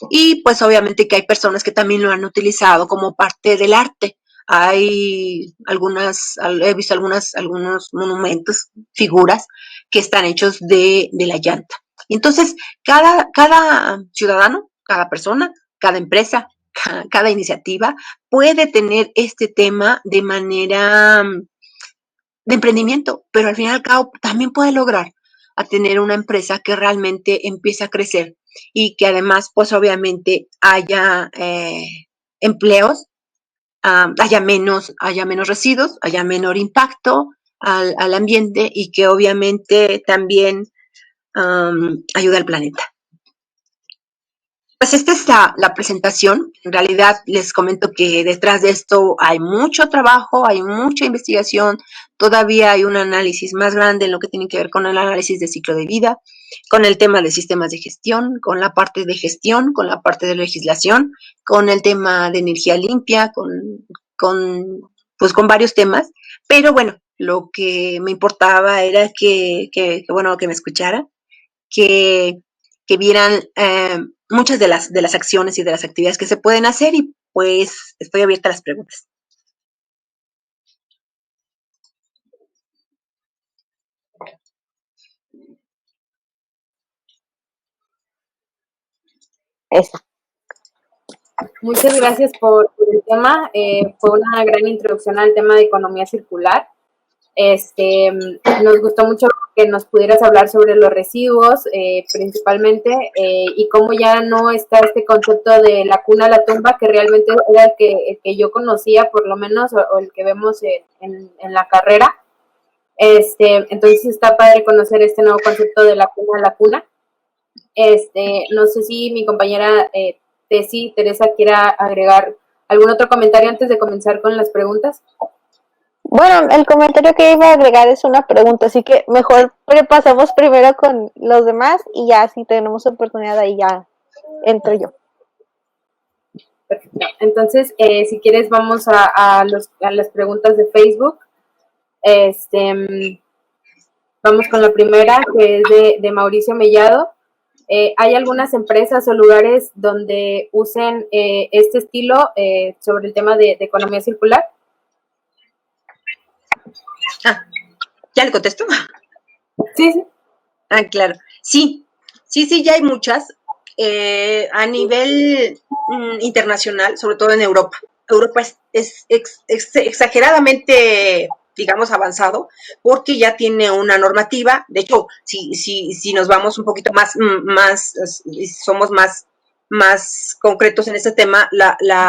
Y pues obviamente que hay personas que también lo han utilizado como parte del arte. He visto algunos monumentos, figuras que están hechos de la llanta. Entonces, cada ciudadano, cada persona, cada empresa, cada iniciativa puede tener este tema de manera de emprendimiento, pero al fin y al cabo también puede lograr a tener una empresa que realmente empiece a crecer, y que además, pues obviamente haya empleos, haya menos residuos, haya menor impacto al ambiente, y que obviamente también ayuda al planeta. Pues esta es la presentación. En realidad les comento que detrás de esto hay mucho trabajo, hay mucha investigación, todavía hay un análisis más grande en lo que tiene que ver con el análisis de ciclo de vida, con el tema de sistemas de gestión, con la parte de gestión, con la parte de legislación, con el tema de energía limpia, pues con varios temas. Pero bueno, lo que me importaba era bueno, que me escuchara, que, que vieran muchas de las acciones y de las actividades que se pueden hacer y pues estoy abierta a las preguntas. Esa. Muchas gracias por el tema. Fue una gran introducción al tema de economía circular. Nos gustó mucho que nos pudieras hablar sobre los residuos, principalmente, y cómo ya no está este concepto de la cuna a la tumba, que realmente era el que yo conocía, por lo menos, o el que vemos en la carrera. Entonces está padre conocer este nuevo concepto de la cuna a la cuna. No sé si mi compañera Teresa quiera agregar algún otro comentario antes de comenzar con las preguntas. Bueno, el comentario que iba a agregar es una pregunta, así que mejor repasamos primero con los demás y ya si tenemos oportunidad ahí ya entro yo. Perfecto. Entonces, si quieres vamos a las preguntas de Facebook. Vamos con la primera, que es de Mauricio Mellado. ¿Hay algunas empresas o lugares donde usen este estilo sobre el tema de economía circular? ¿Ya le contesto? Sí, sí. Claro. Sí, ya hay muchas. A nivel internacional, sobre todo en Europa. Europa es exageradamente, digamos, avanzado, porque ya tiene una normativa. De hecho, si nos vamos un poquito somos más concretos en este tema,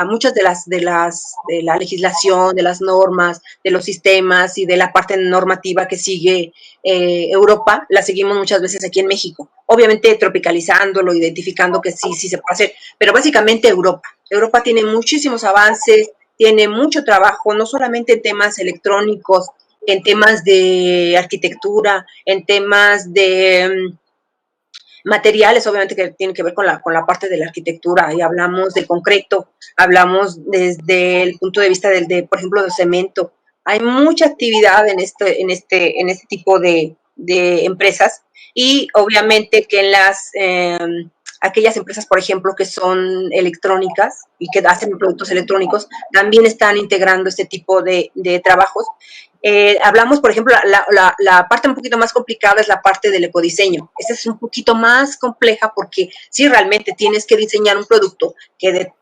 muchas de la legislación, de las normas, de los sistemas y de la parte normativa que sigue Europa, la seguimos muchas veces aquí en México. Obviamente tropicalizándolo, identificando que sí se puede hacer, pero básicamente Europa. Europa tiene muchísimos avances, tiene mucho trabajo, no solamente en temas electrónicos, en temas de arquitectura, en temas de materiales, obviamente que tienen que ver con la parte de la arquitectura, y hablamos de concreto, hablamos desde el punto de vista por ejemplo, del cemento. Hay mucha actividad en este tipo de empresas, y obviamente que en aquellas empresas, por ejemplo, que son electrónicas y que hacen productos electrónicos, también están integrando este tipo de trabajos. Hablamos, por ejemplo, la parte un poquito más complicada es la parte del ecodiseño. Esta es un poquito más compleja porque sí realmente tienes que diseñar un producto que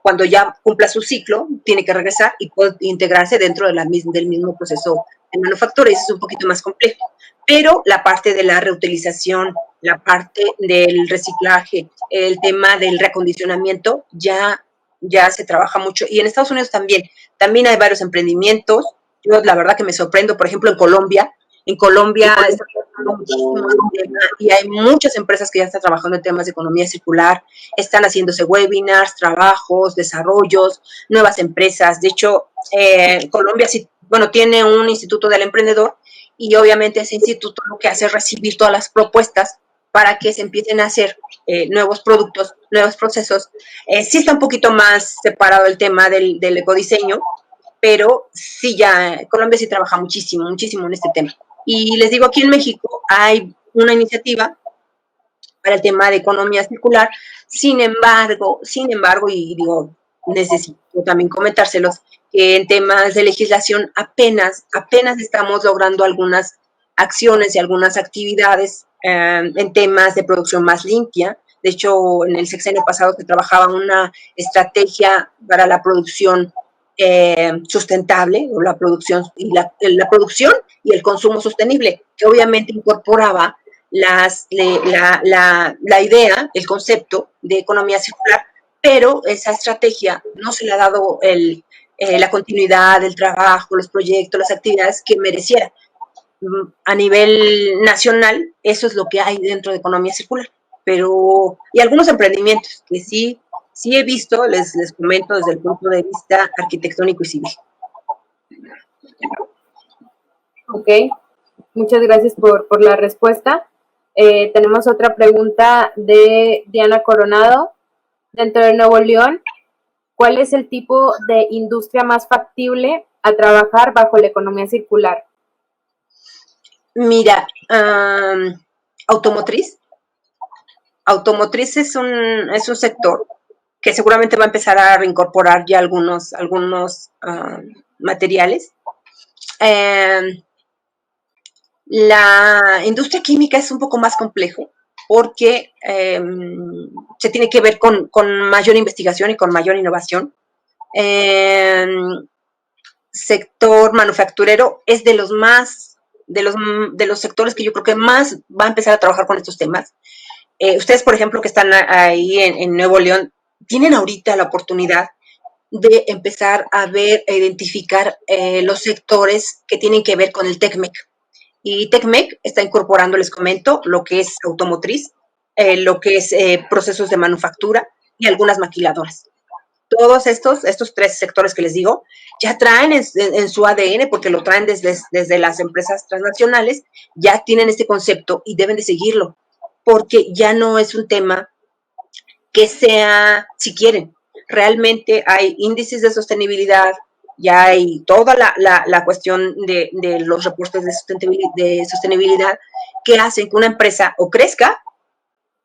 cuando ya cumpla su ciclo, tiene que regresar y puede integrarse dentro del mismo proceso de manufactura. Eso es un poquito más complejo. Pero la parte de la reutilización, la parte del reciclaje, el tema del reacondicionamiento, ya se trabaja mucho. Y en Estados Unidos también hay varios emprendimientos. Yo la verdad que me sorprendo, por ejemplo, en Colombia está trabajando muchísimo en tema, y hay muchas empresas que ya están trabajando en temas de economía circular, están haciéndose webinars, trabajos, desarrollos, nuevas empresas. De hecho, Colombia tiene un instituto del emprendedor, y obviamente ese instituto lo que hace es recibir todas las propuestas para que se empiecen a hacer nuevos productos, nuevos procesos. Sí está un poquito más separado el tema del ecodiseño, pero sí, Colombia sí trabaja muchísimo en este tema. Y les digo, aquí en México hay una iniciativa para el tema de economía circular. Sin embargo, y digo, necesito también comentárselos, que en temas de legislación apenas estamos logrando algunas acciones y algunas actividades en temas de producción más limpia. De hecho, en el sexenio pasado se trabajaba una estrategia para la producción sustentable, o la producción y el consumo sostenible, que obviamente incorporaba la idea, el concepto de economía circular, pero esa estrategia no se le ha dado la continuidad, el trabajo, los proyectos, las actividades que mereciera. a nivel nacional, eso es lo que hay dentro de economía circular. Pero, y algunos emprendimientos que sí he visto, les comento desde el punto de vista arquitectónico y civil. Ok, muchas gracias por la respuesta. Tenemos otra pregunta de Diana Coronado. Dentro de Nuevo León, ¿cuál es el tipo de industria más factible a trabajar bajo la economía circular? Mira, automotriz. Automotriz es un sector que seguramente va a empezar a reincorporar ya algunos materiales. La industria química es un poco más complejo porque se tiene que ver con mayor investigación y con mayor innovación. Sector manufacturero es de los sectores que yo creo que más va a empezar a trabajar con estos temas. Ustedes, por ejemplo, que están ahí en Nuevo León, tienen ahorita la oportunidad de empezar a ver e identificar los sectores que tienen que ver con el TECMEC. Y TECMEC está incorporando, les comento, lo que es automotriz, lo que es procesos de manufactura y algunas maquiladoras. Todos estos tres sectores que les digo, ya traen en su ADN, porque lo traen desde las empresas transnacionales, ya tienen este concepto y deben de seguirlo, porque ya no es un tema que sea, si quieren, realmente hay índices de sostenibilidad, ya hay toda la cuestión de los reportes de sostenibilidad que hacen que una empresa o crezca,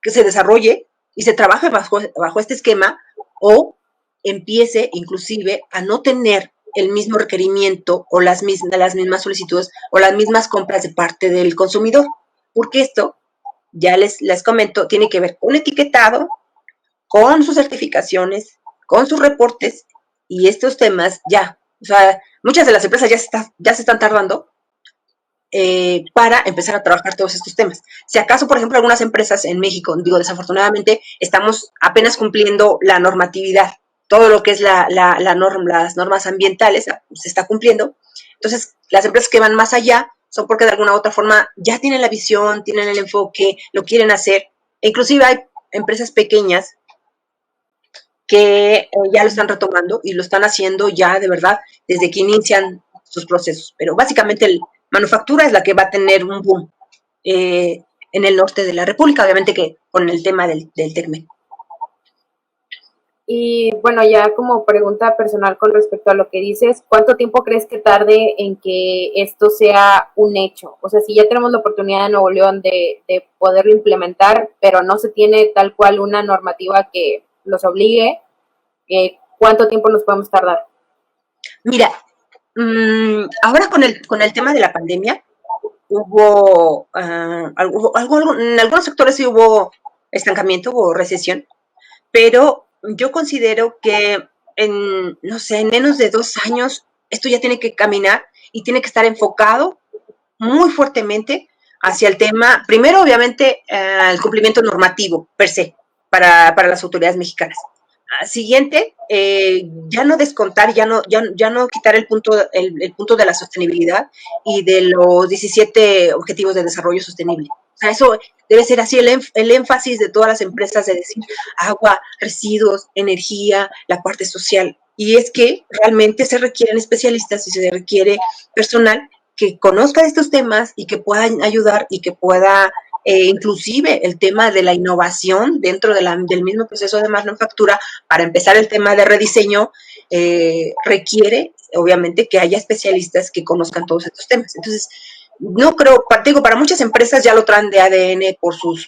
que se desarrolle y se trabaje bajo este esquema, o empiece inclusive a no tener el mismo requerimiento o las mismas solicitudes o las mismas compras de parte del consumidor. Porque esto, ya les comento, tiene que ver con etiquetado, con sus certificaciones, con sus reportes, y estos temas ya, o sea, muchas de las empresas ya se están tardando para empezar a trabajar todos estos temas. Si acaso, por ejemplo, algunas empresas en México, digo, desafortunadamente, estamos apenas cumpliendo la normatividad, todo lo que es las normas ambientales se está cumpliendo. Entonces, las empresas que van más allá son porque de alguna u otra forma ya tienen la visión, tienen el enfoque, lo quieren hacer. E inclusive hay empresas pequeñas que ya lo están retomando y lo están haciendo ya de verdad desde que inician sus procesos. Pero básicamente el manufactura es la que va a tener un boom en el norte de la República, obviamente que con el tema del TECMEC. Y bueno, ya como pregunta personal con respecto a lo que dices, ¿cuánto tiempo crees que tarde en que esto sea un hecho? O sea, si ya tenemos la oportunidad en Nuevo León de poderlo implementar, pero no se tiene tal cual una normativa que los obligue, ¿cuánto tiempo nos podemos tardar? Mira, ahora con el tema de la pandemia, hubo, en algunos sectores sí hubo estancamiento, hubo recesión, pero yo considero que no sé, en menos de 2 años esto ya tiene que caminar y tiene que estar enfocado muy fuertemente hacia el tema, primero obviamente el cumplimiento normativo per se para las autoridades mexicanas. Siguiente, ya no descontar, ya no quitar el punto de la sostenibilidad y de los 17 objetivos de desarrollo sostenible. O sea, eso debe ser así el énfasis de todas las empresas de decir agua, residuos, energía, la parte social. Y es que realmente se requieren especialistas y se requiere personal que conozca estos temas y que puedan ayudar y que pueda inclusive el tema de la innovación dentro del mismo proceso de manufactura. Para empezar, el tema de rediseño requiere obviamente que haya especialistas que conozcan todos estos temas. Entonces, no creo, digo, para muchas empresas ya lo traen de ADN por sus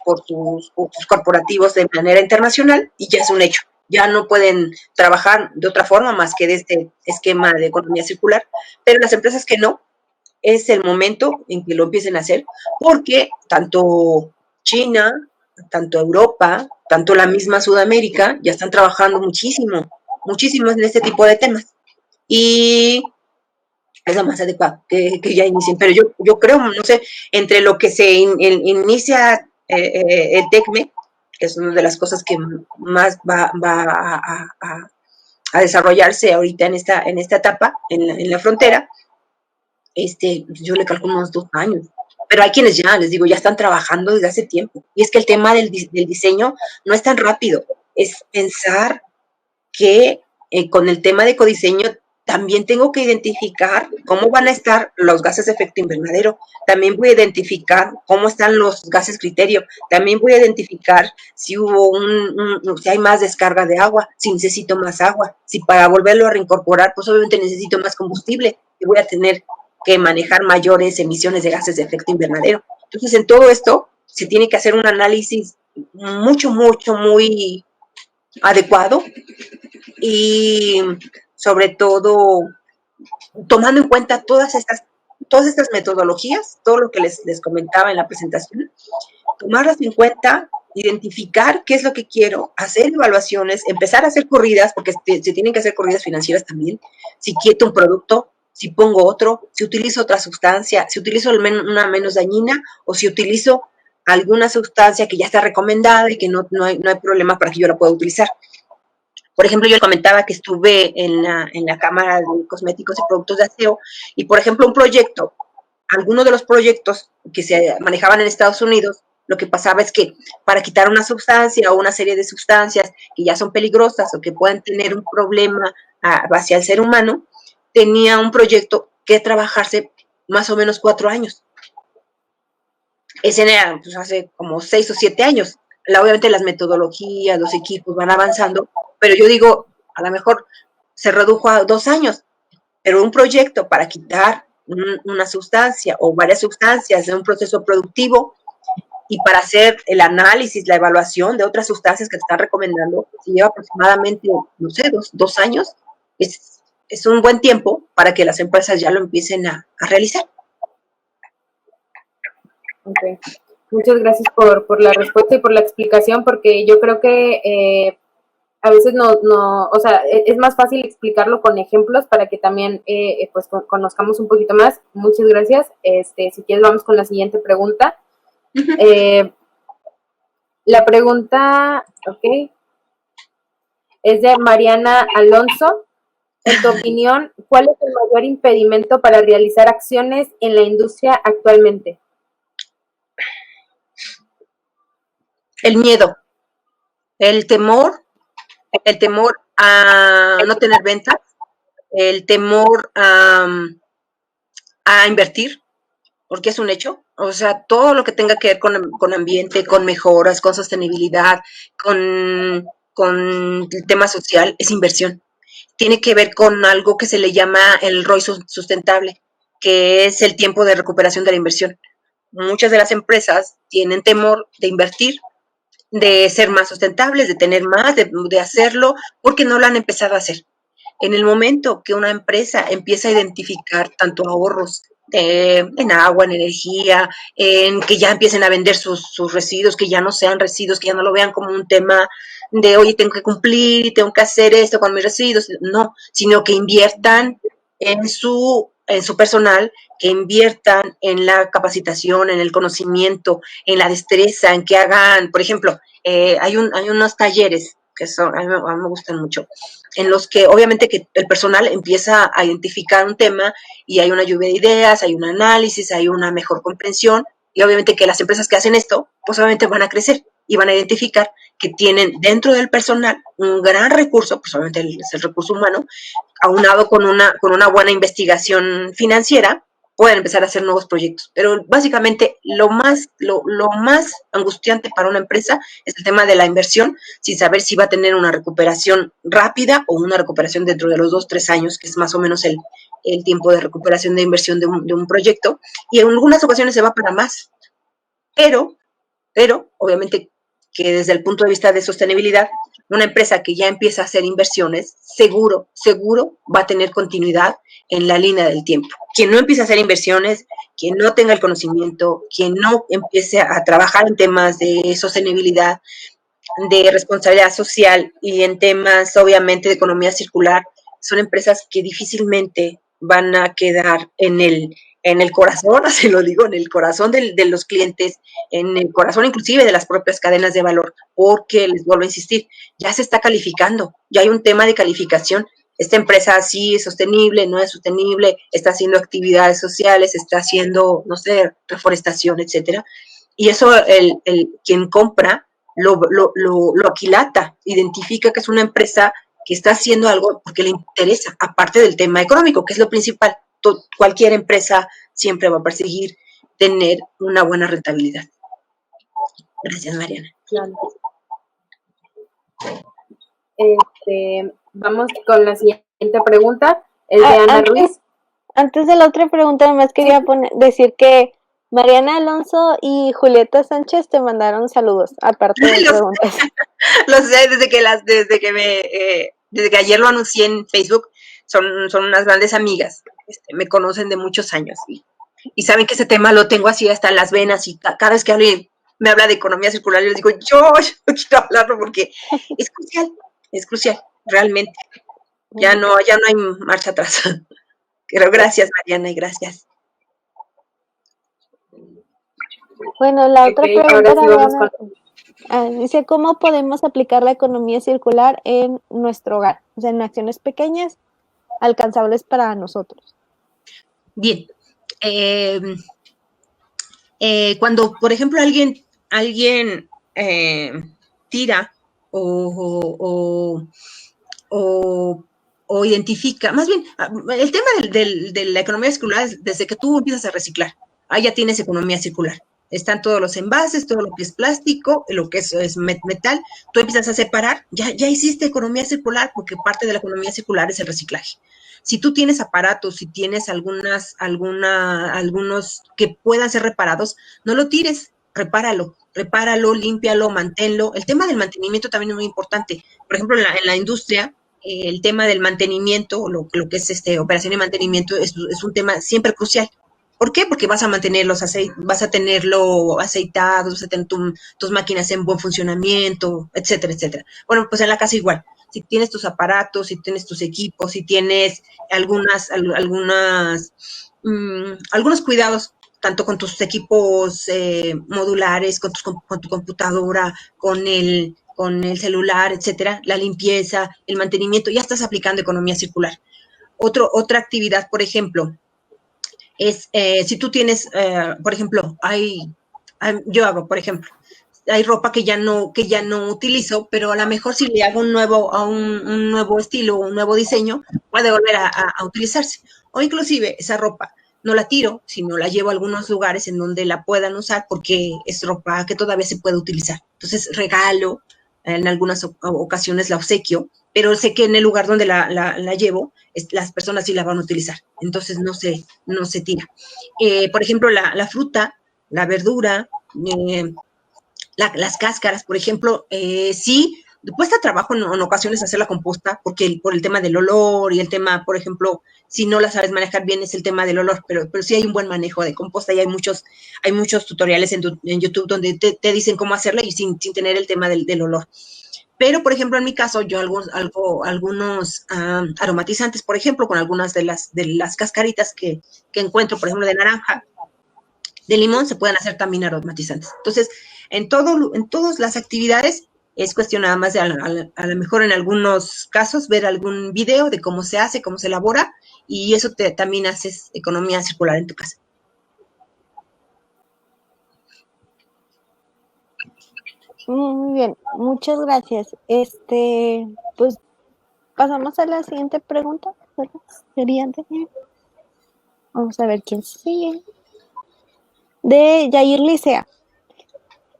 corporativos de manera internacional y ya es un hecho. Ya no pueden trabajar de otra forma más que de este esquema de economía circular, pero las empresas que no, es el momento en que lo empiecen a hacer, porque tanto China, tanto Europa, tanto la misma Sudamérica, ya están trabajando muchísimo en este tipo de temas. Y es lo más adecuado que ya inicien. Pero yo creo, no sé, entre lo que se inicia el TECME, que es una de las cosas que más va a desarrollarse ahorita en esta etapa, en la frontera, yo le calculo unos 2 años. Pero hay quienes ya, les digo, ya están trabajando desde hace tiempo. Y es que el tema del diseño no es tan rápido. Es pensar que con el tema de ecodiseño también tengo que identificar cómo van a estar los gases de efecto invernadero, también voy a identificar cómo están los gases criterio, también voy a identificar si hubo si hay más descarga de agua, si necesito más agua, si para volverlo a reincorporar, pues obviamente necesito más combustible y voy a tener que manejar mayores emisiones de gases de efecto invernadero. Entonces, en todo esto se tiene que hacer un análisis muy adecuado y sobre todo tomando en cuenta todas estas metodologías, todo lo que les comentaba en la presentación, tomarlas en cuenta, identificar qué es lo que quiero, hacer evaluaciones, empezar a hacer corridas, porque se tienen que hacer corridas financieras también, si quito un producto, si pongo otro, si utilizo otra sustancia, si utilizo una menos dañina o si utilizo alguna sustancia que ya está recomendada y que no hay problema para que yo la pueda utilizar. Por ejemplo, yo le comentaba que estuve en la Cámara de Cosméticos y Productos de Aseo y, por ejemplo, algunos de los proyectos que se manejaban en Estados Unidos, lo que pasaba es que para quitar una sustancia o una serie de sustancias que ya son peligrosas o que puedan tener un problema hacia el ser humano, tenía un proyecto que trabajarse más o menos 4 años. Ese era pues, hace como 6 o 7 años. Obviamente las metodologías, los equipos van avanzando, pero yo digo, a lo mejor se redujo a 2 años, pero un proyecto para quitar una sustancia o varias sustancias de un proceso productivo y para hacer el análisis, la evaluación de otras sustancias que te están recomendando, se lleva aproximadamente, no sé, 2 años. Es un buen tiempo para que las empresas ya lo empiecen a realizar. Okay. Muchas gracias por la respuesta y por la explicación, porque yo creo que a veces o sea, es más fácil explicarlo con ejemplos para que también pues conozcamos un poquito más. Muchas gracias. Si quieres vamos con la siguiente pregunta. La pregunta, ok, es de Mariana Alonso. En tu opinión, ¿cuál es el mayor impedimento para realizar acciones en la industria actualmente? El miedo, el temor a no tener ventas, el temor a invertir, porque es un hecho. O sea, todo lo que tenga que ver con ambiente, con mejoras, con sostenibilidad, con el tema social, es inversión. Tiene que ver con algo que se le llama el ROI sustentable, que es el tiempo de recuperación de la inversión. Muchas de las empresas tienen temor de invertir, de ser más sustentables, de tener más, de hacerlo, porque no lo han empezado a hacer. En el momento que una empresa empieza a identificar tanto ahorros en agua, en energía, en que ya empiecen a vender sus residuos, que ya no sean residuos, que ya no lo vean como un tema de, oye, tengo que cumplir, tengo que hacer esto con mis residuos, no, sino que inviertan en su personal, que inviertan en la capacitación, en el conocimiento, en la destreza, en que hagan, por ejemplo, hay unos talleres que a mí me gustan mucho, en los que obviamente que el personal empieza a identificar un tema y hay una lluvia de ideas, hay un análisis, hay una mejor comprensión y obviamente que las empresas que hacen esto, pues obviamente van a crecer y van a identificar que tienen dentro del personal un gran recurso, pues obviamente es el recurso humano, aunado con una buena investigación financiera, pueden empezar a hacer nuevos proyectos. Pero básicamente lo más angustiante para una empresa es el tema de la inversión, sin saber si va a tener una recuperación rápida o una recuperación dentro de los 2-3 años, que es más o menos el tiempo de recuperación de inversión de un proyecto, y en algunas ocasiones se va para más. Pero obviamente que desde el punto de vista de sostenibilidad, una empresa que ya empieza a hacer inversiones, seguro va a tener continuidad en la línea del tiempo. Quien no empiece a hacer inversiones, quien no tenga el conocimiento, quien no empiece a trabajar en temas de sostenibilidad, de responsabilidad social y en temas, obviamente, de economía circular, son empresas que difícilmente van a quedar en el corazón, así lo digo, en el corazón de los clientes, en el corazón inclusive de las propias cadenas de valor, porque les vuelvo a insistir, ya se está calificando, ya hay un tema de calificación esta empresa sí es sostenible, no es sostenible, está haciendo actividades sociales, está haciendo, no sé, reforestación, etcétera. Y eso quien compra lo aquilata, identifica que es una empresa que está haciendo algo porque le interesa, aparte del tema económico, que es lo principal. Cualquier empresa siempre va a perseguir tener una buena rentabilidad. Gracias, Mariana. Claro. Vamos con la siguiente pregunta, es de Ana Ruiz. Antes de la otra pregunta, además quería decir que Mariana Alonso y Julieta Sánchez te mandaron saludos, aparte de preguntas. Lo sé, desde que ayer lo anuncié en Facebook, son unas grandes amigas, me conocen de muchos años y saben que ese tema lo tengo así hasta en las venas y cada vez que alguien me habla de economía circular, yo les digo, yo quiero hablarlo porque es crucial, realmente. Ya no hay marcha atrás. Pero gracias, Mariana, y gracias. Bueno, la otra pregunta dice, ¿cómo podemos aplicar la economía circular en nuestro hogar? O sea, en acciones pequeñas, alcanzables para nosotros. Bien. Cuando, por ejemplo, alguien tira o identifica, más bien, el tema de la economía circular es desde que tú empiezas a reciclar, ahí ya tienes economía circular. Están todos los envases, todo lo que es plástico, lo que es metal, tú empiezas a separar, ya hiciste economía circular, porque parte de la economía circular es el reciclaje. Si tú tienes aparatos, si tienes algunos que puedan ser reparados, no lo tires, repáralo, límpialo, manténlo. El tema del mantenimiento también es muy importante. Por ejemplo, en la industria, el tema del mantenimiento, lo que es operación y mantenimiento, es un tema siempre crucial. ¿Por qué? Porque vas a mantenerlo aceitado, vas a tener tus máquinas en buen funcionamiento, etcétera, etcétera. Bueno, pues en la casa igual. Si tienes tus aparatos, si tienes tus equipos, si tienes algunos cuidados, tanto con tus equipos modulares, con tu computadora, con el celular, etcétera, la limpieza, el mantenimiento, ya estás aplicando economía circular. Otra actividad, por ejemplo, es si tú tienes, por ejemplo, yo hago, por ejemplo, hay ropa que ya no utilizo, pero a lo mejor si le hago un nuevo estilo, un nuevo diseño, puede volver a utilizarse. O inclusive esa ropa no la tiro, sino la llevo a algunos lugares en donde la puedan usar porque es ropa que todavía se puede utilizar. Entonces regalo, en algunas ocasiones la obsequio, pero sé que en el lugar donde la llevo, las personas sí la van a utilizar. Entonces no se tira. Por ejemplo, la fruta, la verdura, las cáscaras, por ejemplo, sí, cuesta trabajo en ocasiones hacer la composta por el tema del olor y el tema, por ejemplo, si no la sabes manejar bien es el tema del olor, pero sí hay un buen manejo de composta y hay muchos tutoriales en YouTube donde te dicen cómo hacerla y sin tener el tema del olor. Pero, por ejemplo, en mi caso, yo algunos aromatizantes, por ejemplo, con algunas de las cascaritas que encuentro, por ejemplo, de naranja, de limón, se pueden hacer también aromatizantes. Entonces, en todas las actividades es cuestión nada más de a lo mejor en algunos casos ver algún video de cómo se hace, cómo se elabora, y eso también haces economía circular en tu casa. Muy bien, muchas gracias. Pues pasamos a la siguiente pregunta. Vamos a ver quién sigue. De Yair Licea.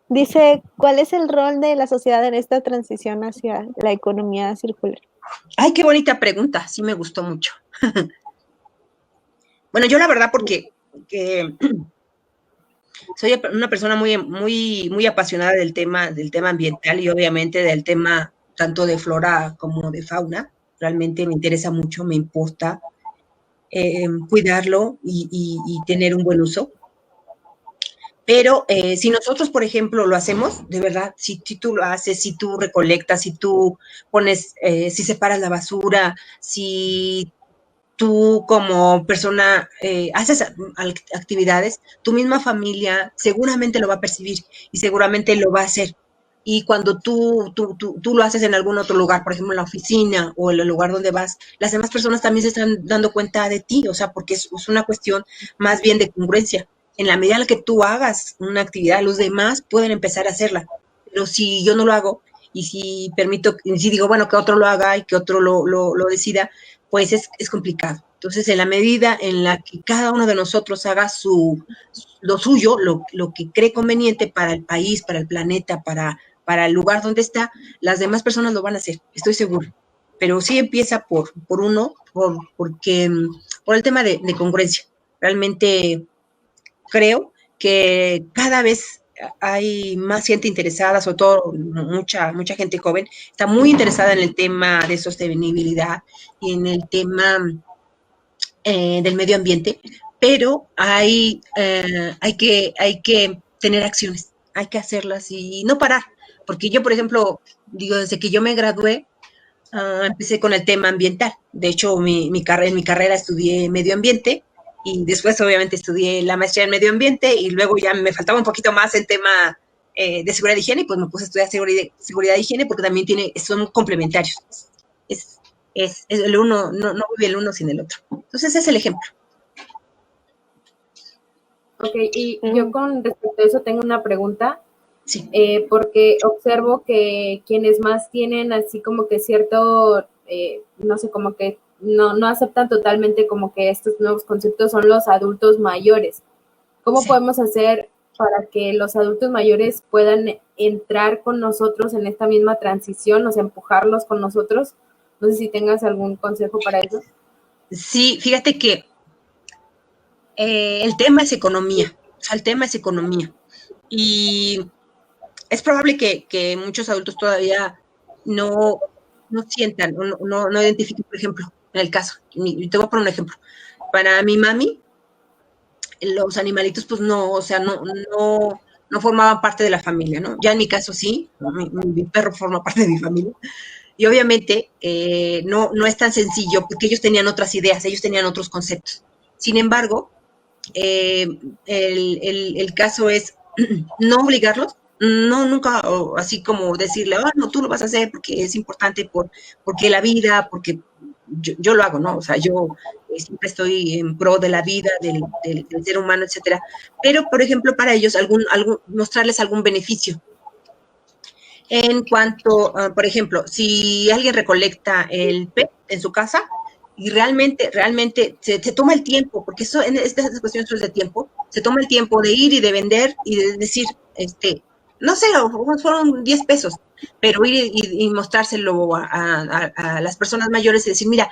Dice, ¿cuál es el rol de la sociedad en esta transición hacia la economía circular? Ay, qué bonita pregunta, sí me gustó mucho. Bueno, yo la verdad porque soy una persona muy apasionada del tema ambiental y obviamente del tema tanto de flora como de fauna. Realmente me interesa mucho, me importa cuidarlo y tener un buen uso. Pero si nosotros, por ejemplo, lo hacemos, de verdad, si tú lo haces, si tú recolectas, si tú pones, si separas la basura, si tú como persona haces actividades, tu misma familia seguramente lo va a percibir y seguramente lo va a hacer. y cuando tú lo haces en algún otro lugar, por ejemplo en la oficina o en el lugar donde vas, las demás personas también se están dando cuenta de ti, o sea, porque es una cuestión más bien de congruencia. En la medida en la que tú hagas una actividad, los demás pueden empezar a hacerla. Pero si yo no lo hago y si permito, y si digo, bueno, que otro lo haga y que otro lo decida, pues es complicado. Entonces, en la medida en la que cada uno de nosotros haga lo suyo, lo que cree conveniente para el país, para el planeta, para el lugar donde está, las demás personas lo van a hacer, estoy seguro. Pero sí empieza por uno, porque por el tema de congruencia. Realmente creo que cada vez hay más gente interesada, sobre todo mucha gente joven, está muy interesada en el tema de sostenibilidad y en el tema del medio ambiente, pero hay que tener acciones, hay que hacerlas y no parar, porque yo, por ejemplo, digo, desde que yo me gradué, empecé con el tema ambiental. De hecho, en mi carrera estudié medio ambiente y después obviamente estudié la maestría en medio ambiente y luego ya me faltaba un poquito más el tema de seguridad de higiene y pues me puse a estudiar seguridad de higiene porque también son complementarios. Es, es el uno, no vive el uno sin el otro. Entonces ese es el ejemplo. Ok, y yo con respecto a eso tengo una pregunta. Sí. Porque observo que quienes más tienen así como que cierto, no sé, como que no aceptan totalmente como que estos nuevos conceptos son los adultos mayores. ¿Cómo Sí. podemos hacer para que los adultos mayores puedan entrar con nosotros en esta misma transición, o sea, empujarlos con nosotros? No sé si tengas algún consejo para eso. Sí, fíjate que el tema es economía, o sea, el tema es economía. Y es probable que muchos adultos todavía no sientan, no identifiquen, por ejemplo, en el caso, te voy a poner un ejemplo. Para mi mami, los animalitos, pues no, o sea, no formaban parte de la familia, ¿no? Ya en mi caso sí, mi perro forma parte de mi familia. Y obviamente no es tan sencillo porque ellos tenían otras ideas, ellos tenían otros conceptos. Sin embargo, el caso es no obligarlos, no nunca así como decirle, no, tú lo vas a hacer porque es importante, porque la vida, porque yo lo hago, ¿no? O sea, yo siempre estoy en pro de la vida, del ser humano, etcétera. Pero, por ejemplo, para ellos, mostrarles algún beneficio. En cuanto, por ejemplo, si alguien recolecta el PET en su casa, y realmente se toma el tiempo, porque eso en estas cuestiones de tiempo, se toma el tiempo de ir y de vender y de decir, no sé, fueron 10 pesos, pero ir y mostrárselo a las personas mayores y decir, mira,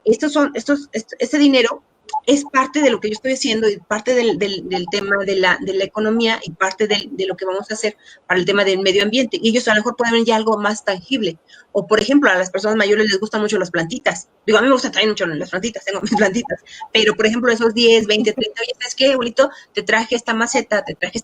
este dinero es parte de lo que yo estoy haciendo y parte del tema de la economía y parte de lo que vamos a hacer para el tema del medio ambiente. Y ellos a lo mejor pueden ver ya algo más tangible. O, por ejemplo, a las personas mayores les gustan mucho las plantitas. Digo, a mí me gustan también mucho las plantitas, tengo mis plantitas. Pero, por ejemplo, esos 10, 20, 30, oye, ¿sabes qué, abuelito? Te traje esta maceta, te traje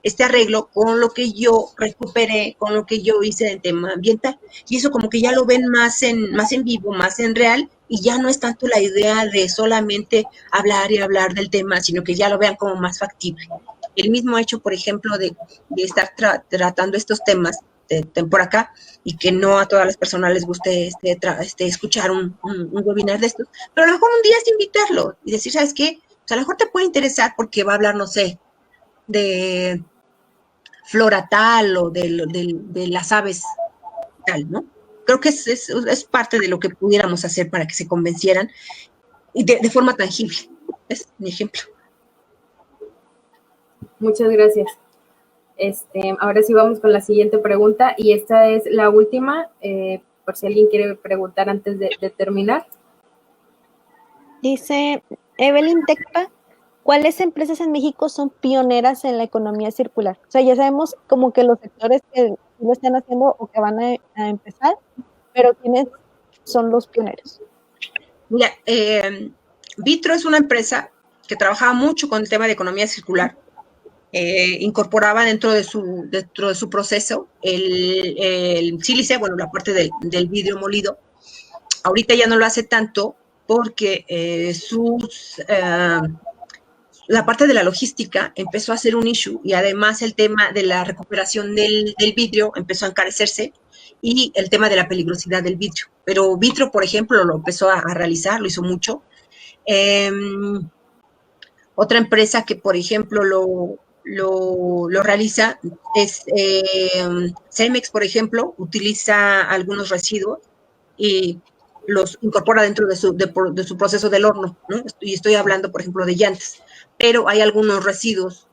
este arreglo con lo que yo recuperé, con lo que yo hice en tema ambiental. Y eso como que ya lo ven más en vivo, más en real, y ya no es tanto la idea de solamente hablar y hablar del tema, sino que ya lo vean como más factible. El mismo hecho, por ejemplo, de estar tratando estos temas por acá y que no a todas las personas les guste escuchar un webinar de estos, pero a lo mejor un día es invitarlo y decir, ¿sabes qué? O sea, a lo mejor te puede interesar porque va a hablar, no sé, de flora tal o de las aves tal, ¿no? Creo que es parte de lo que pudiéramos hacer para que se convencieran y de forma tangible. Es mi ejemplo. Muchas gracias. Ahora sí vamos con la siguiente pregunta y esta es la última, por si alguien quiere preguntar antes de terminar. Dice Evelyn Tecpa, ¿cuáles empresas en México son pioneras en la economía circular? O sea, ya sabemos como que los sectores que lo están haciendo o que van a empezar, pero ¿quiénes son los pioneros? Mira, Vitro es una empresa que trabajaba mucho con el tema de economía circular. Incorporaba dentro de su proceso el sílice, bueno, la parte del vidrio molido. Ahorita ya no lo hace tanto porque la parte de la logística empezó a ser un issue y además el tema de la recuperación del vidrio empezó a encarecerse y el tema de la peligrosidad del vidrio. Pero Vitro, por ejemplo, lo empezó a realizar, lo hizo mucho. Otra empresa que, por ejemplo, lo realiza es Cemex, por ejemplo, utiliza algunos residuos y los incorpora dentro de su proceso del horno, ¿no? Y estoy hablando, por ejemplo, de llantas, pero hay algunos residuos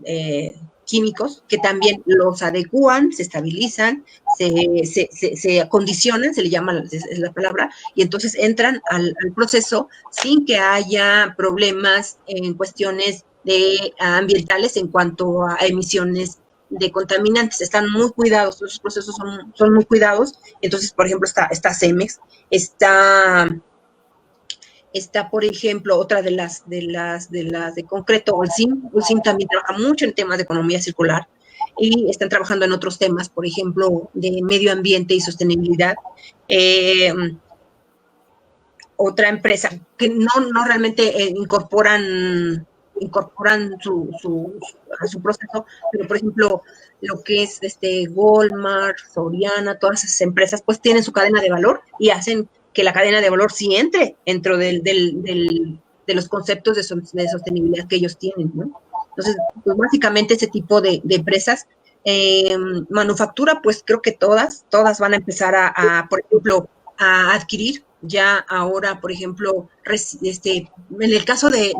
químicos que también los adecúan, se estabilizan, se acondicionan, se le llama, es la palabra, y entonces entran al proceso sin que haya problemas en cuestiones ambientales en cuanto a emisiones de contaminantes. Están muy cuidados, los procesos son muy cuidados. Entonces, por ejemplo, está Cemex, está, por ejemplo, otra de las de concreto, Ulsim también trabaja mucho en temas de economía circular y están trabajando en otros temas, por ejemplo, de medio ambiente y sostenibilidad. Otra empresa que no realmente incorporan a su proceso, pero por ejemplo, lo que es Walmart, Soriana, todas esas empresas, pues tienen su cadena de valor y hacen que la cadena de valor sí entre dentro de los conceptos de sostenibilidad que ellos tienen, ¿no? Entonces, pues básicamente ese tipo de empresas, manufactura, pues creo que todas van a empezar por ejemplo, a adquirir ya ahora, por ejemplo, en el caso de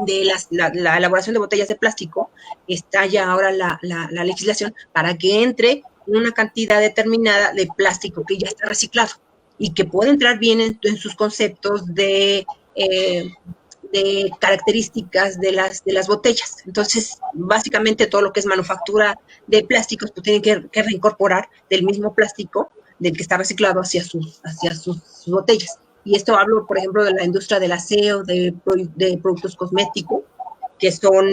la elaboración de botellas de plástico, está ya ahora la legislación para que entre una cantidad determinada de plástico que ya está reciclado y que puede entrar bien en sus conceptos de características de las botellas. Entonces, básicamente todo lo que es manufactura de plásticos, pues tienen que reincorporar del mismo plástico del que está reciclado hacia sus botellas. Y esto hablo, por ejemplo, de la industria del aseo, de productos cosméticos, que son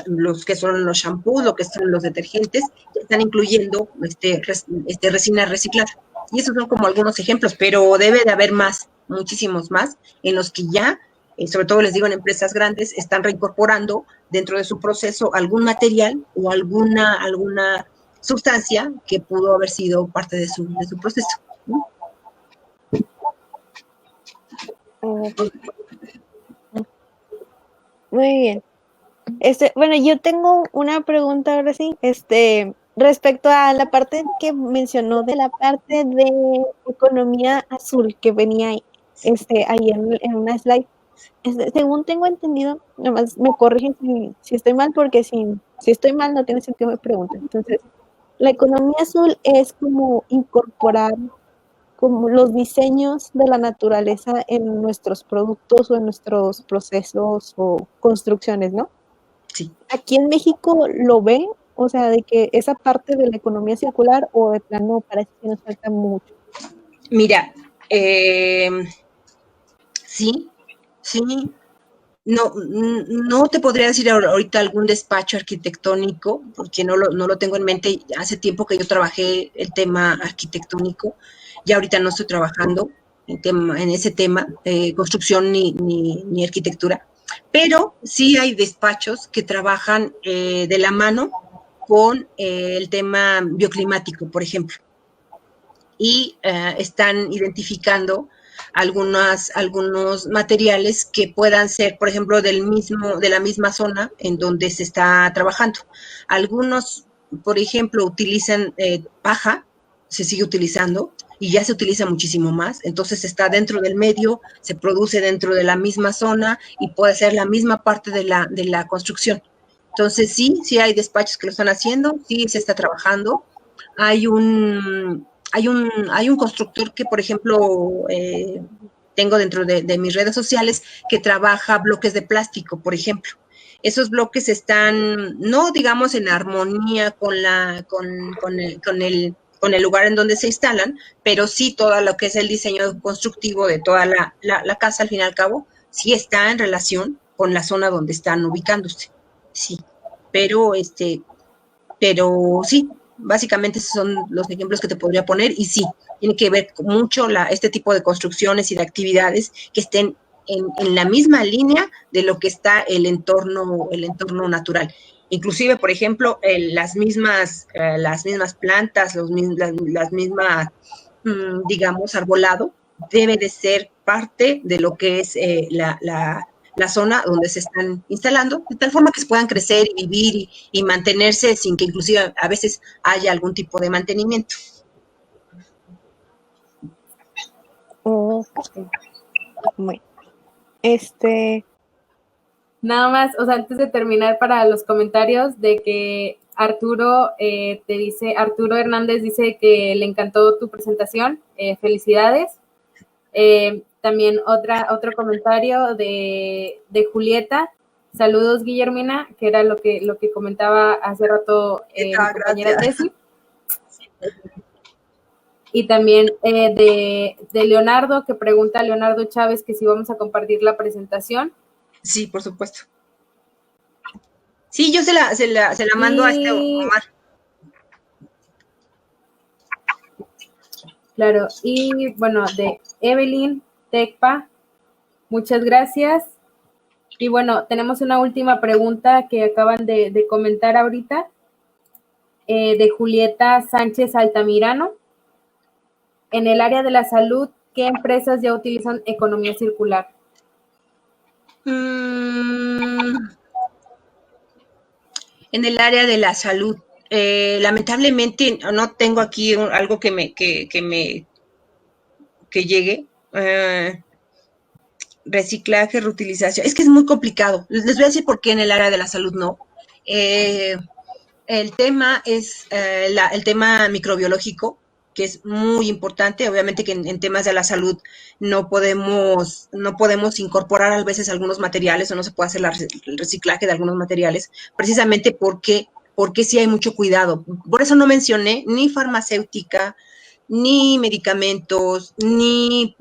los que son los shampoos, lo que son los detergentes, que están incluyendo resina reciclada. Y esos son como algunos ejemplos, pero debe de haber más, muchísimos más, en los que ya, sobre todo les digo en empresas grandes, están reincorporando dentro de su proceso algún material o alguna sustancia que pudo haber sido parte de su proceso, ¿no? Muy bien. Bueno, yo tengo una pregunta ahora sí, respecto a la parte que mencionó de la parte de economía azul que venía ahí, ahí en una slide. Según tengo entendido, nomás me corrigen si estoy mal, porque si estoy mal no tiene sentido mi pregunta. Entonces, la economía azul es como incorporar como los diseños de la naturaleza en nuestros productos o en nuestros procesos o construcciones, ¿no? Sí. Aquí en México lo ven, o sea, de que esa parte de la economía circular, o de plano parece que nos falta mucho. Mira, sí. No te podría decir ahorita algún despacho arquitectónico, porque no lo tengo en mente. Hace tiempo que yo trabajé el tema arquitectónico, ya ahorita no estoy trabajando en ese tema, construcción ni arquitectura, pero sí hay despachos que trabajan de la mano con el tema bioclimático, por ejemplo, y están identificando algunos materiales que puedan ser, por ejemplo, de la misma zona en donde se está trabajando. Algunos, por ejemplo, utilizan paja, se sigue utilizando y ya se utiliza muchísimo más. Entonces está dentro del medio, se produce dentro de la misma zona y puede ser la misma parte de la construcción. Entonces sí hay despachos que lo están haciendo, sí se está trabajando. Hay un constructor que, por ejemplo, tengo dentro de mis redes sociales, que trabaja bloques de plástico, por ejemplo. Esos bloques están, no digamos en armonía con el lugar en donde se instalan, pero sí todo lo que es el diseño constructivo de toda la casa, al fin y al cabo, sí está en relación con la zona donde están ubicándose. Sí, pero sí, básicamente esos son los ejemplos que te podría poner, y sí, tiene que ver mucho este tipo de construcciones y de actividades que estén en la misma línea de lo que está el entorno natural. Inclusive, por ejemplo, las mismas plantas, las mismas, digamos, arbolado, debe de ser parte de lo que es la zona donde se están instalando, de tal forma que se puedan crecer y vivir y mantenerse sin que inclusive a veces haya algún tipo de mantenimiento. Bueno, nada más, o sea, antes de terminar, para los comentarios de que Arturo Arturo Hernández dice que le encantó tu presentación, felicidades. También otro comentario de Julieta, saludos Guillermina, que era lo que comentaba hace rato mi compañera Tessy. Y también de Leonardo, que pregunta a Leonardo Chávez que si vamos a compartir la presentación. Sí, por supuesto. Sí, yo se la mando a Omar. Claro, y bueno, de Evelyn Tecpa, muchas gracias. Y bueno, tenemos una última pregunta que acaban de comentar ahorita, de Julieta Sánchez Altamirano. En el área de la salud, ¿qué empresas ya utilizan economía circular? En el área de la salud, lamentablemente no tengo aquí algo que llegue. Reciclaje, reutilización, es que es muy complicado. Les voy a decir por qué en el área de la salud no. El tema es el tema microbiológico, que es muy importante. Obviamente que en temas de la salud no podemos incorporar a veces algunos materiales o no se puede hacer el reciclaje de algunos materiales, precisamente porque sí hay mucho cuidado. Por eso no mencioné ni farmacéutica, ni medicamentos, ni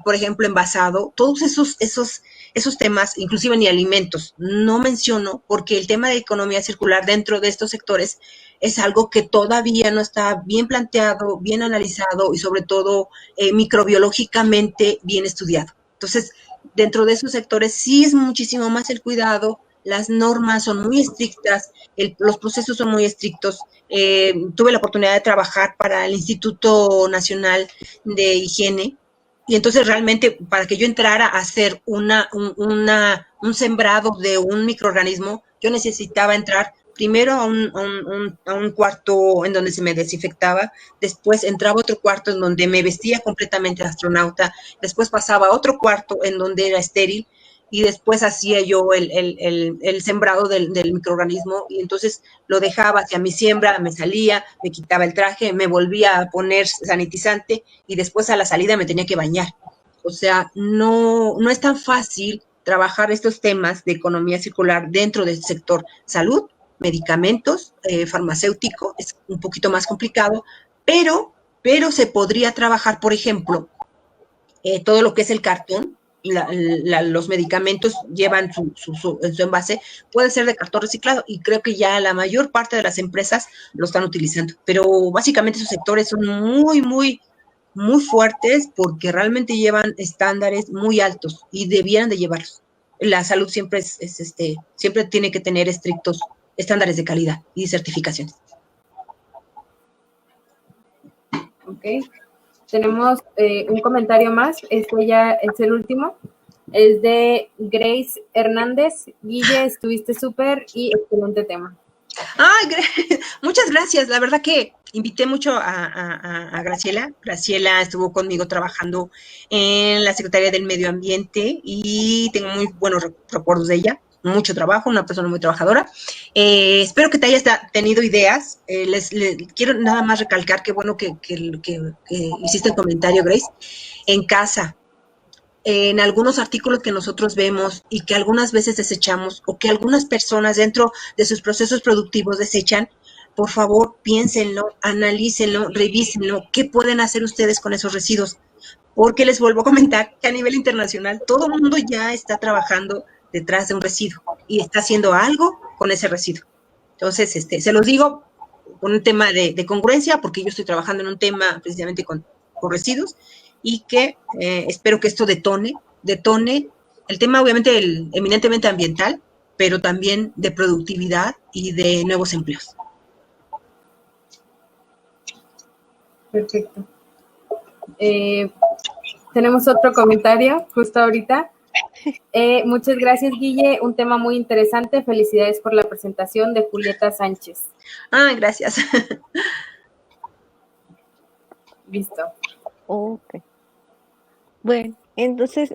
por ejemplo, envasado, todos esos temas, inclusive ni alimentos, no menciono porque el tema de economía circular dentro de estos sectores es algo que todavía no está bien planteado, bien analizado y sobre todo microbiológicamente bien estudiado. Entonces, dentro de esos sectores sí es muchísimo más el cuidado, las normas son muy estrictas, los procesos son muy estrictos. Tuve la oportunidad de trabajar para el Instituto Nacional de Higiene y entonces realmente para que yo entrara a hacer un sembrado de un microorganismo, yo necesitaba entrar primero a un cuarto en donde se me desinfectaba, después entraba a otro cuarto en donde me vestía completamente de astronauta, después pasaba a otro cuarto en donde era estéril, y después hacía yo el sembrado del microorganismo y entonces lo dejaba hacia mi siembra, me salía, me quitaba el traje, me volvía a poner sanitizante y después a la salida me tenía que bañar. O sea, no es tan fácil trabajar estos temas de economía circular dentro del sector salud, medicamentos, farmacéutico, es un poquito más complicado, pero se podría trabajar, por ejemplo, todo lo que es el cartón. Los medicamentos llevan su envase, puede ser de cartón reciclado y creo que ya la mayor parte de las empresas lo están utilizando, pero básicamente esos sectores son muy, muy, muy fuertes porque realmente llevan estándares muy altos y debieran de llevarlos. La salud siempre siempre tiene que tener estrictos estándares de calidad y certificaciones. Ok. Tenemos un comentario más, este ya es el último, es de Grace Hernández. Guille, estuviste súper y excelente tema. Muchas gracias, la verdad que invité mucho a Graciela. Graciela estuvo conmigo trabajando en la Secretaría del Medio Ambiente y tengo muy buenos recuerdos de ella. Mucho trabajo, una persona muy trabajadora. Espero que te hayas tenido ideas. Les quiero nada más recalcar que bueno que hiciste el comentario, Grace. En casa, en algunos artículos que nosotros vemos y que algunas veces desechamos o que algunas personas dentro de sus procesos productivos desechan, por favor, piénsenlo, analícenlo, revísenlo. ¿Qué pueden hacer ustedes con esos residuos? Porque les vuelvo a comentar que a nivel internacional todo el mundo ya está trabajando detrás de un residuo y está haciendo algo con ese residuo. Entonces, se los digo con un tema de congruencia, porque yo estoy trabajando en un tema precisamente con residuos y que espero que esto detone detone el tema, obviamente, eminentemente ambiental, pero también de productividad y de nuevos empleos. Perfecto. Tenemos otro comentario justo ahorita. Muchas gracias, Guille. Un tema muy interesante. Felicidades por la presentación de Julieta Sánchez. Gracias. Listo. Ok. Bueno, entonces,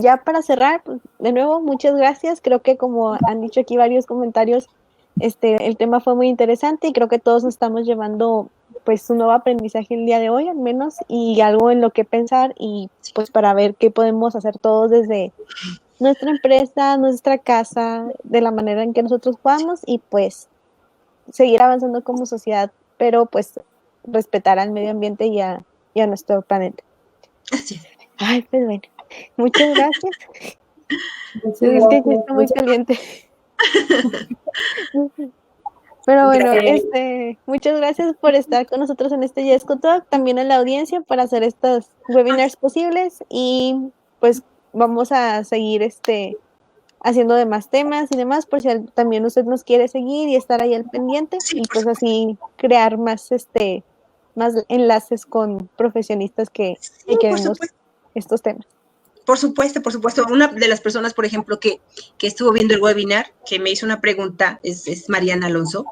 ya para cerrar, pues, de nuevo, muchas gracias. Creo que como han dicho aquí varios comentarios, el tema fue muy interesante y creo que todos nos estamos llevando pues un nuevo aprendizaje el día de hoy al menos y algo en lo que pensar y pues para ver qué podemos hacer todos desde nuestra empresa, nuestra casa, de la manera en que nosotros podamos y pues seguir avanzando como sociedad, pero pues respetar al medio ambiente y a nuestro planeta. Así es. Ay, pues bueno, muchas gracias. Muchas Es que aquí gracias. está muy caliente. Pero bueno, muchas gracias por estar con nosotros en este Yesco Talk, también a la audiencia por hacer estos webinars posibles y pues vamos a seguir haciendo demás temas y demás por si también usted nos quiere seguir y estar ahí al pendiente Sí, y por pues así crear más más enlaces con profesionistas que por queremos supuesto. estos temas. Por supuesto, por supuesto. Una de las personas, por ejemplo, que estuvo viendo el webinar, que me hizo una pregunta, es Mariana Alonso.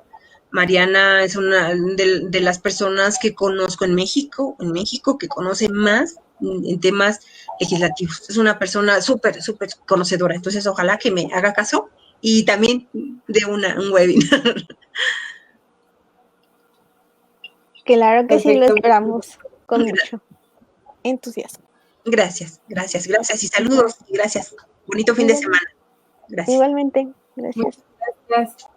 Mariana es una de las personas que conozco en México, que conoce más en temas legislativos. Es una persona súper, súper conocedora. Entonces, ojalá que me haga caso y también de un webinar. Claro que sí, lo Perfecto. esperamos con mucho entusiasmo. Gracias, gracias, gracias. Y saludos y gracias. Bonito fin de semana. Gracias. Igualmente, gracias. Muchas gracias.